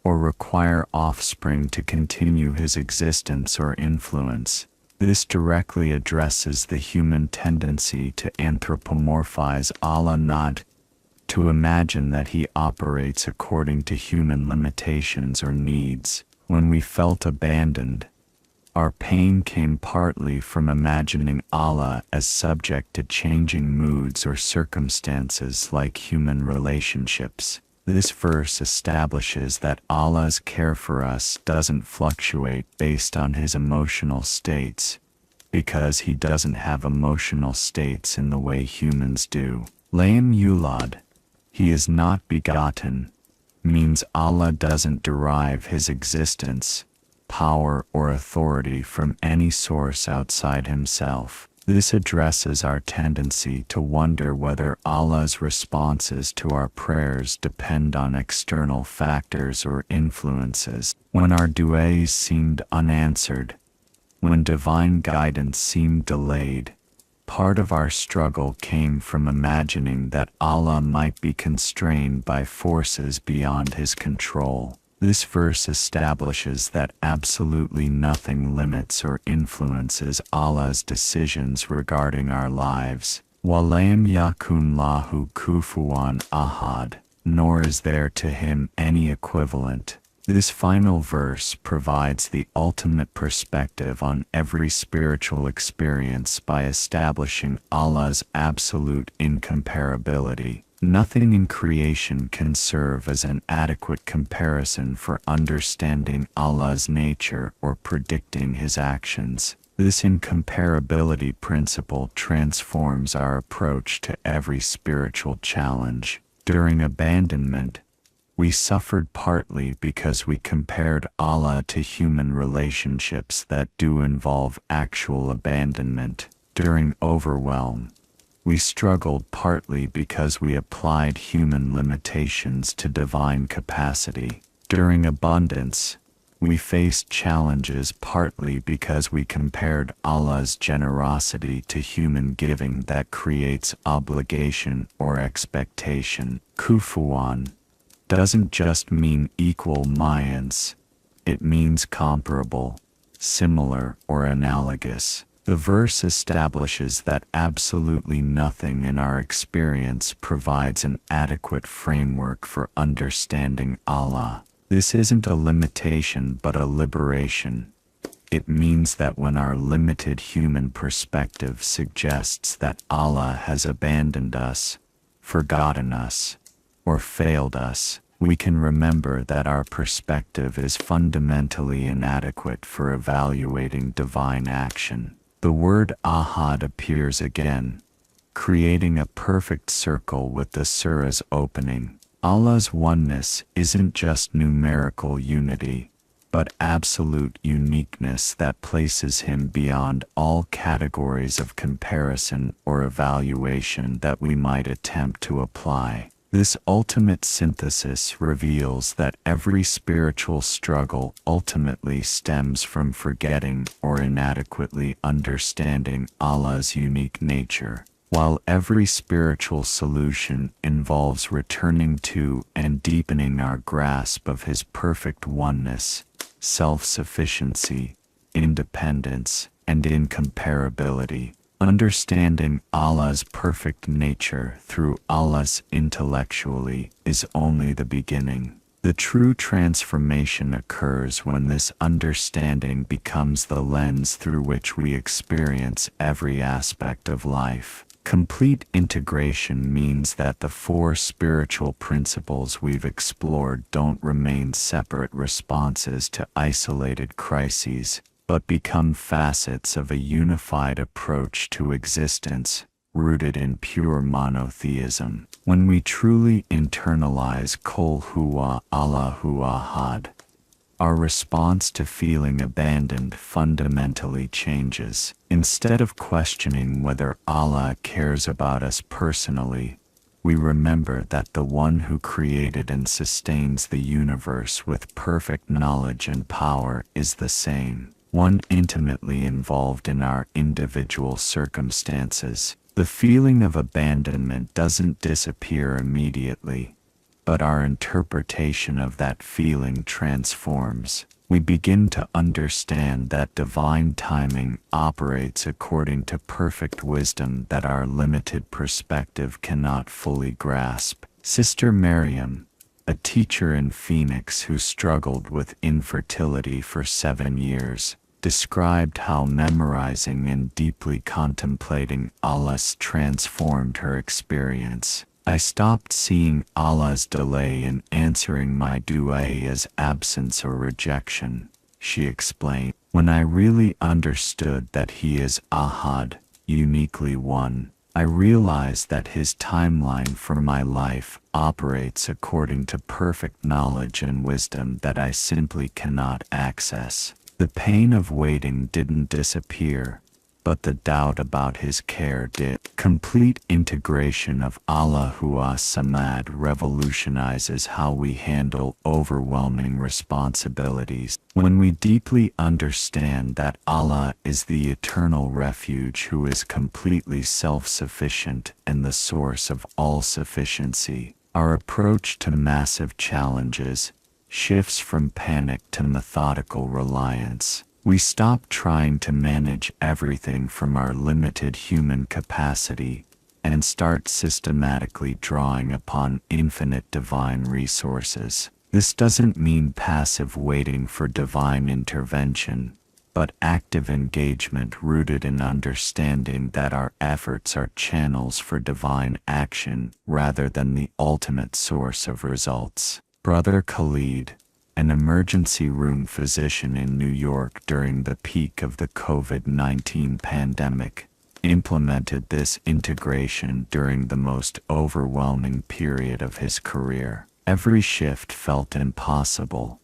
or require offspring to continue his existence or influence. This directly addresses the human tendency to anthropomorphize Allah, not to imagine that he operates according to human limitations or needs. When we felt abandoned, our pain came partly from imagining Allah as subject to changing moods or circumstances like human relationships. This verse establishes that Allah's care for us doesn't fluctuate based on his emotional states, because he doesn't have emotional states in the way humans do. Lam yulad, he is not begotten, means Allah doesn't derive his existence, power, or authority from any source outside himself. This addresses our tendency to wonder whether Allah's responses to our prayers depend on external factors or influences. When our du'as seemed unanswered, when divine guidance seemed delayed, part of our struggle came from imagining that Allah might be constrained by forces beyond his control. This verse establishes that absolutely nothing limits or influences Allah's decisions regarding our lives. Walam yakun lahu kufuwan ahad, nor is there to him any equivalent. This final verse provides the ultimate perspective on every spiritual experience by establishing Allah's absolute incomparability. Nothing in creation can serve as an adequate comparison for understanding Allah's nature or predicting his actions. This incomparability principle transforms our approach to every spiritual challenge. During abandonment, we suffered partly because we compared Allah to human relationships that do involve actual abandonment. During overwhelm, we struggled partly because we applied human limitations to divine capacity. During abundance, we faced challenges partly because we compared Allah's generosity to human giving that creates obligation or expectation. Kufuwan doesn't just mean equal mayans, it means comparable, similar, or analogous. The verse establishes that absolutely nothing in our experience provides an adequate framework for understanding Allah. This isn't a limitation but a liberation. It means that when our limited human perspective suggests that Allah has abandoned us, forgotten us, or failed us, we can remember that our perspective is fundamentally inadequate for evaluating divine action. The word ahad appears again, creating a perfect circle with the surah's opening. Allah's oneness isn't just numerical unity, but absolute uniqueness that places him beyond all categories of comparison or evaluation that we might attempt to apply. This ultimate synthesis reveals that every spiritual struggle ultimately stems from forgetting or inadequately understanding Allah's unique nature, while every spiritual solution involves returning to and deepening our grasp of his perfect oneness, self-sufficiency, independence, and incomparability. Understanding Allah's perfect nature through Allah's intellectually is only the beginning. The true transformation occurs when this understanding becomes the lens through which we experience every aspect of life. Complete integration means that the four spiritual principles we've explored don't remain separate responses to isolated crises, but become facets of a unified approach to existence, rooted in pure monotheism. When we truly internalize Kol Huwa Allahu Ahad, our response to feeling abandoned fundamentally changes. Instead of questioning whether Allah cares about us personally, we remember that the one who created and sustains the universe with perfect knowledge and power is the same, one intimately involved in our individual circumstances. The feeling of abandonment doesn't disappear immediately, but our interpretation of that feeling transforms. We begin to understand that divine timing operates according to perfect wisdom that our limited perspective cannot fully grasp. Sister Miriam, a teacher in Phoenix who struggled with infertility for 7 years, described how memorizing and deeply contemplating Allah's transformed her experience. I stopped seeing Allah's delay in answering my dua as absence or rejection, she explained. When I really understood that He is Ahad, uniquely one, I realized that His timeline for my life operates according to perfect knowledge and wisdom that I simply cannot access. The pain of waiting didn't disappear, but the doubt about His care did. Complete integration of Allahu as-Samad revolutionizes how we handle overwhelming responsibilities. When we deeply understand that Allah is the eternal refuge who is completely self-sufficient and the source of all sufficiency, our approach to massive challenges shifts from panic to methodical reliance. We stop trying to manage everything from our limited human capacity and start systematically drawing upon infinite divine resources. This doesn't mean passive waiting for divine intervention, but active engagement rooted in understanding that our efforts are channels for divine action rather than the ultimate source of results. Brother Khalid, an emergency room physician in New York during the peak of the COVID-19 pandemic, implemented this integration during the most overwhelming period of his career. Every shift felt impossible.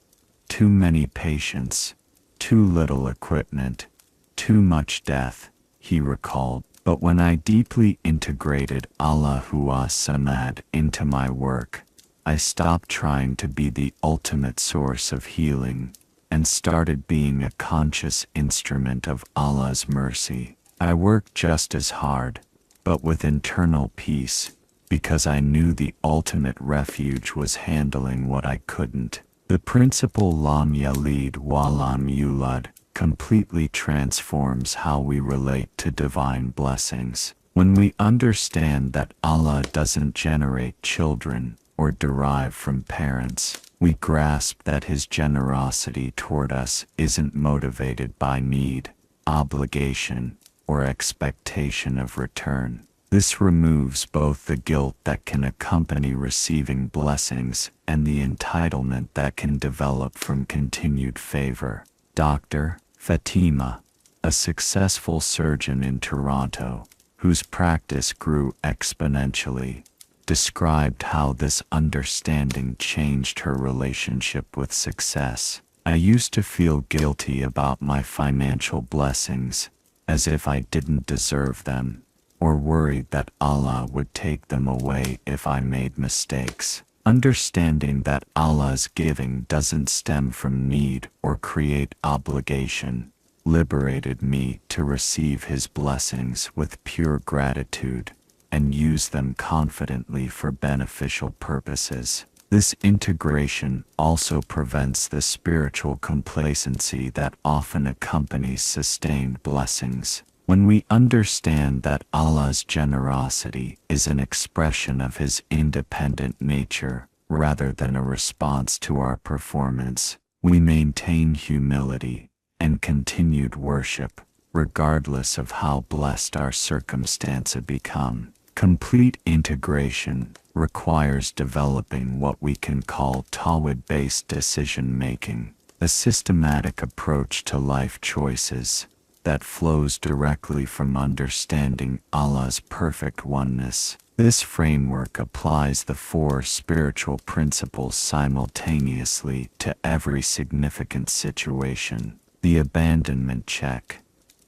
Too many patients, too little equipment, too much death, he recalled. But when I deeply integrated Allahu as-Samad into my work, I stopped trying to be the ultimate source of healing and started being a conscious instrument of Allah's mercy. I worked just as hard, but with internal peace, because I knew the ultimate refuge was handling what I couldn't. The principle Lam Yalid wa Lam Yulad completely transforms how we relate to divine blessings. When we understand that Allah doesn't generate children or derive from parents, we grasp that His generosity toward us isn't motivated by need, obligation, or expectation of return. This removes both the guilt that can accompany receiving blessings and the entitlement that can develop from continued favor. Dr. Fatima, a successful surgeon in Toronto, whose practice grew exponentially, described how this understanding changed her relationship with success. I used to feel guilty about my financial blessings, as if I didn't deserve them, or worried that Allah would take them away if I made mistakes. Understanding that Allah's giving doesn't stem from need or create obligation liberated me to receive His blessings with pure gratitude and use them confidently for beneficial purposes. This integration also prevents the spiritual complacency that often accompanies sustained blessings. When we understand that Allah's generosity is an expression of His independent nature rather than a response to our performance, we maintain humility and continued worship, regardless of how blessed our circumstances become. Complete integration requires developing what we can call Tawhid-based decision-making, a systematic approach to life choices that flows directly from understanding Allah's perfect oneness. This framework applies the four spiritual principles simultaneously to every significant situation. The abandonment check.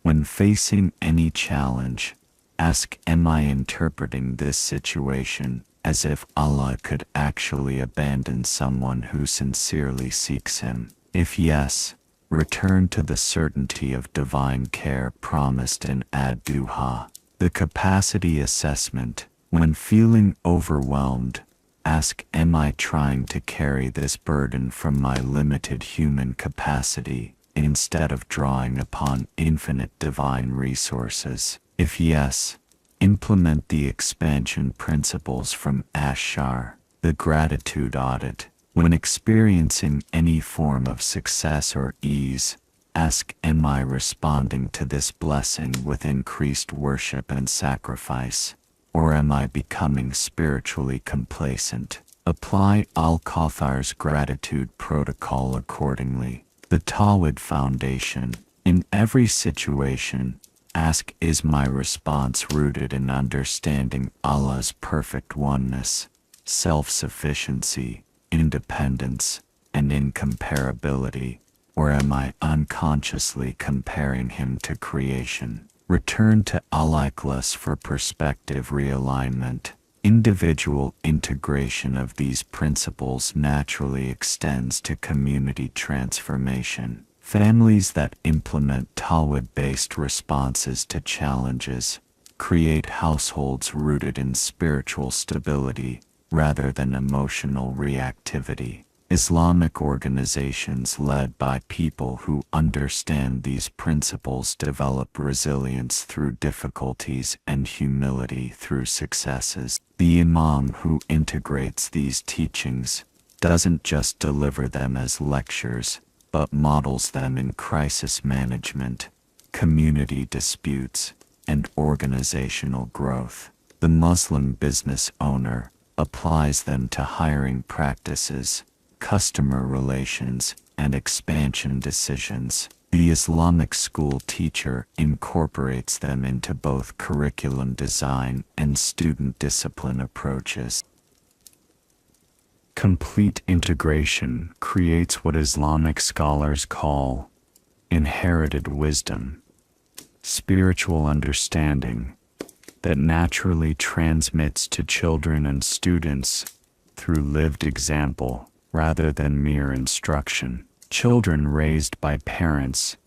When facing any challenge, ask, am I interpreting this situation as if Allah could actually abandon someone who sincerely seeks Him? If yes, return to the certainty of divine care promised in Ad-Duha. The capacity assessment. When feeling overwhelmed, ask, am I trying to carry this burden from my limited human capacity instead of drawing upon infinite divine resources? If yes, implement the expansion principles from Ash-Sharh. The gratitude audit. When experiencing any form of success or ease, ask, am I responding to this blessing with increased worship and sacrifice? Or am I becoming spiritually complacent? Apply Al-Kawthar's gratitude protocol accordingly. The Tawhid Foundation. In every situation, ask, is my response rooted in understanding Allah's perfect oneness, self-sufficiency, independence, and incomparability? Or am I unconsciously comparing Him to creation? Return to Al-Ikhlas for perspective realignment. Individual integration of these principles naturally extends to community transformation. Families that implement Tawhid-based responses to challenges create households rooted in spiritual stability rather than emotional reactivity. Islamic organizations led by people who understand these principles develop resilience through difficulties and humility through successes. The imam who integrates these teachings doesn't just deliver them as lectures, but models them in crisis management, community disputes, and organizational growth. The Muslim business owner applies them to hiring practices, customer relations, and expansion decisions. The Islamic school teacher incorporates them into both curriculum design and student discipline approaches. Complete integration creates what Islamic scholars call inherited wisdom, spiritual understanding that naturally transmits to children and students through lived example rather than mere instruction. Children raised by parents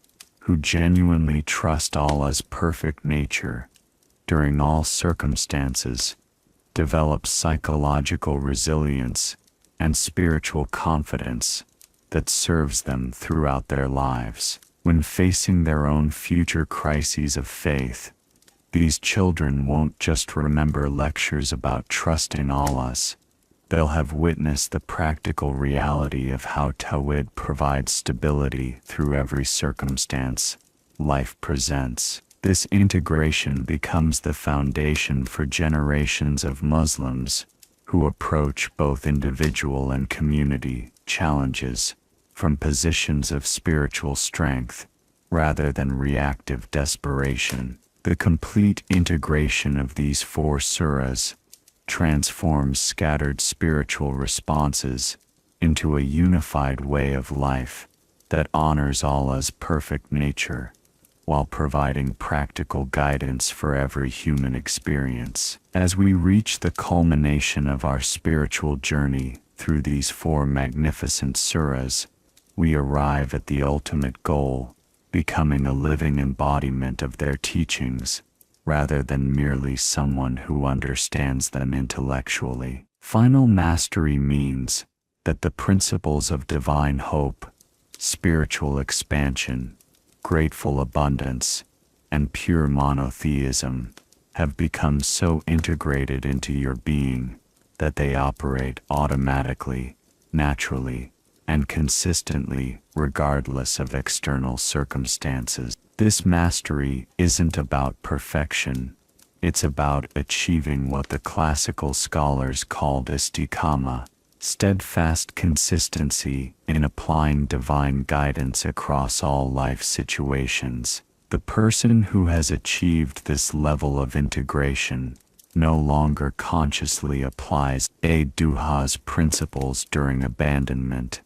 who genuinely trust Allah's perfect nature during all circumstances develop psychological resilience and spiritual confidence that serves them throughout their lives. When facing their own future crises of faith, these children won't just remember lectures about trusting Allah's. They'll have witnessed the practical reality of how Tawhid provides stability through every circumstance life presents. This integration becomes the foundation for generations of Muslims who approach both individual and community challenges from positions of spiritual strength rather than reactive desperation. The complete integration of these four surahs transforms scattered spiritual responses into a unified way of life that honors Allah's perfect nature while providing practical guidance for every human experience. As we reach the culmination of our spiritual journey through these four magnificent surahs, we arrive at the ultimate goal, becoming a living embodiment of their teachings, rather than merely someone who understands them intellectually. Final mastery means that the principles of divine hope, spiritual expansion, grateful abundance, and pure monotheism have become so integrated into your being that they operate automatically, naturally, and consistently regardless of external circumstances. This mastery isn't about perfection, it's about achieving what the classical scholars called istiqamah, steadfast consistency in applying divine guidance across all life situations. The person who has achieved this level of integration no longer consciously applies Ad-Duha's principles during abandonment,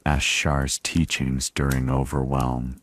Ash-Sharh's teachings during overwhelm,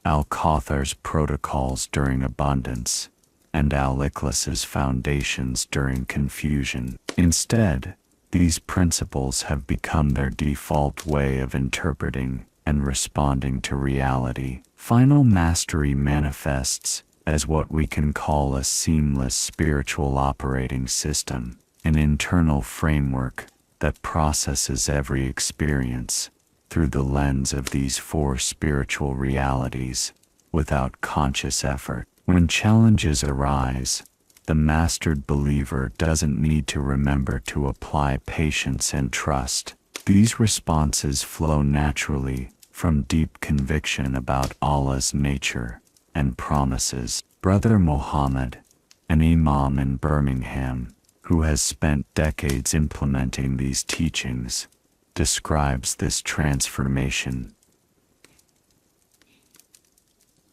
Al-Kawthar's protocols during abundance, and Al-Ikhlas's foundations during confusion. Instead, these principles have become their default way of interpreting and responding to reality. Final mastery manifests as what we can call a seamless spiritual operating system, an internal framework that processes every experience through the lens of these four spiritual realities without conscious effort. When challenges arise, the mastered believer doesn't need to remember to apply patience and trust. These responses flow naturally from deep conviction about Allah's nature and promises. Brother Muhammad, an imam in Birmingham, who has spent decades implementing these teachings, describes this transformation.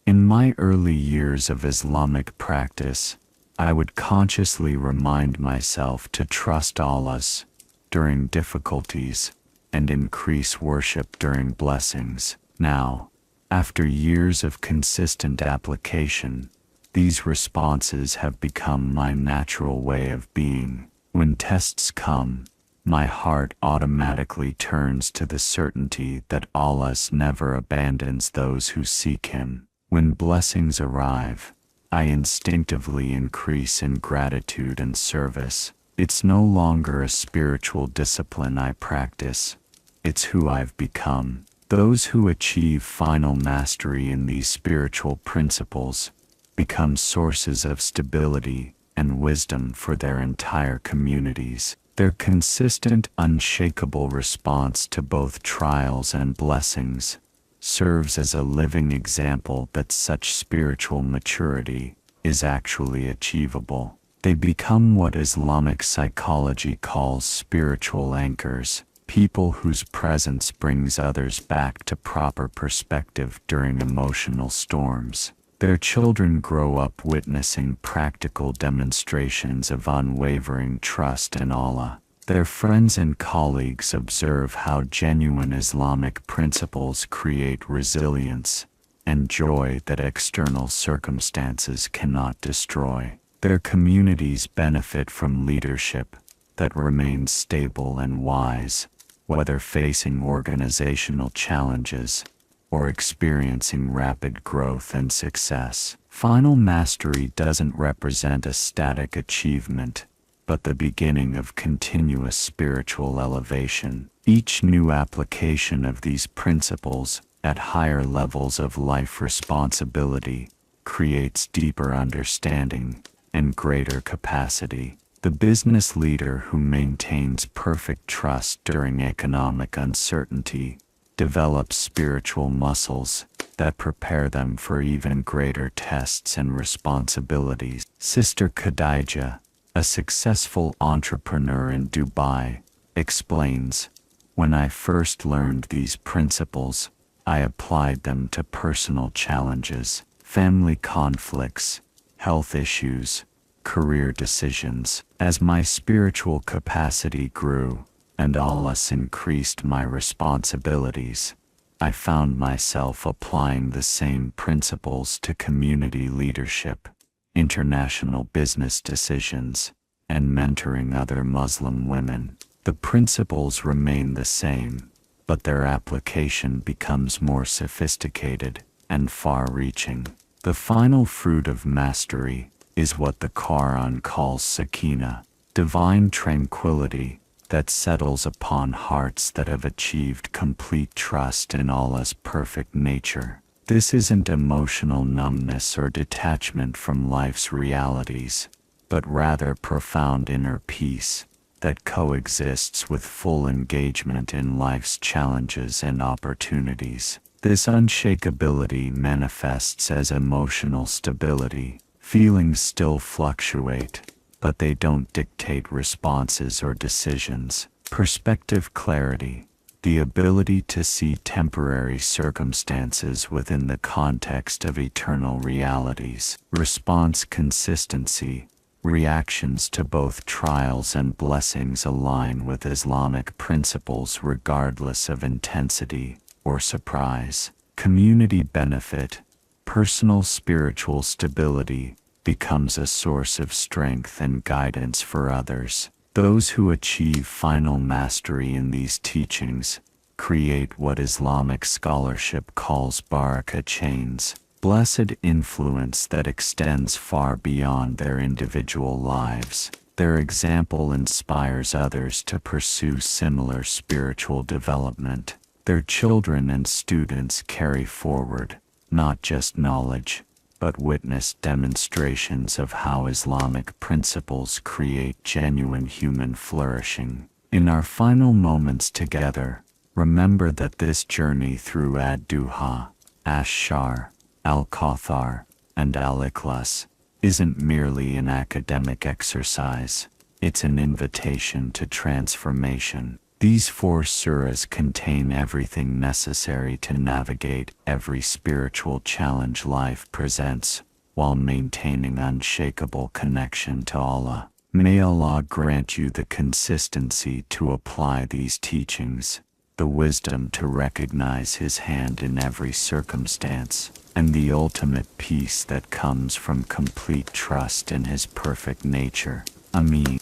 In my early years of Islamic practice, I would consciously remind myself to trust Allah's during difficulties and increase worship during blessings. Now, after years of consistent application, these responses have become my natural way of being. When tests come, my heart automatically turns to the certainty that Allah never abandons those who seek Him. When blessings arrive, I instinctively increase in gratitude and service. It's no longer a spiritual discipline I practice, it's who I've become. Those who achieve final mastery in these spiritual principles become sources of stability and wisdom for their entire communities. Their consistent, unshakable response to both trials and blessings serves as a living example that such spiritual maturity is actually achievable. They become what Islamic psychology calls spiritual anchors, people whose presence brings others back to proper perspective during emotional storms. Their children grow up witnessing practical demonstrations of unwavering trust in Allah. Their friends and colleagues observe how genuine Islamic principles create resilience and joy that external circumstances cannot destroy. Their communities benefit from leadership that remains stable and wise, whether facing organizational challenges or experiencing rapid growth and success. Final mastery doesn't represent a static achievement, but the beginning of continuous spiritual elevation. Each new application of these principles at higher levels of life responsibility creates deeper understanding and greater capacity. The business leader who maintains perfect trust during economic uncertainty develops spiritual muscles that prepare them for even greater tests and responsibilities. Sister Khadija, a successful entrepreneur in Dubai, explains, "When I first learned these principles, I applied them to personal challenges, family conflicts, health issues, career decisions. As my spiritual capacity grew, and Allah increased my responsibilities, I found myself applying the same principles to community leadership, international business decisions, and mentoring other Muslim women. The principles remain the same, but their application becomes more sophisticated and far-reaching. The final fruit of mastery is what the Qur'an calls sakina, divine tranquility that settles upon hearts that have achieved complete trust in Allah's perfect nature. This isn't emotional numbness or detachment from life's realities, but rather profound inner peace that coexists with full engagement in life's challenges and opportunities. This unshakability manifests as emotional stability. Feelings still fluctuate, but they don't dictate responses or decisions. Perspective clarity, the ability to see temporary circumstances within the context of eternal realities. Response consistency, Reactions to both trials and blessings align with Islamic principles regardless of intensity or surprise. Community benefit, personal spiritual stability becomes a source of strength and guidance for others. Those who achieve final mastery in these teachings create what Islamic scholarship calls baraka chains, blessed influence that extends far beyond their individual lives. Their example inspires others to pursue similar spiritual development. Their children and students carry forward not just knowledge, but witness demonstrations of how Islamic principles create genuine human flourishing. In our final moments together, remember that this journey through Ad-Duha, Ash-Sharh, Al-Kawthar, and Al-Ikhlas isn't merely an academic exercise, it's an invitation to transformation. These 4 surahs contain everything necessary to navigate every spiritual challenge life presents, while maintaining unshakable connection to Allah. May Allah grant you the consistency to apply these teachings, the wisdom to recognize His hand in every circumstance, and the ultimate peace that comes from complete trust in His perfect nature. Ameen.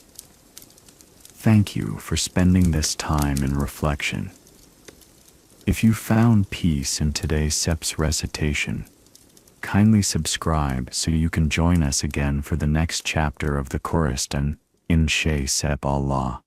Thank you for spending this time in reflection. If you found peace in today's SEP's recitation, kindly subscribe so you can join us again for the next chapter of the Qur'an, Insha Allah.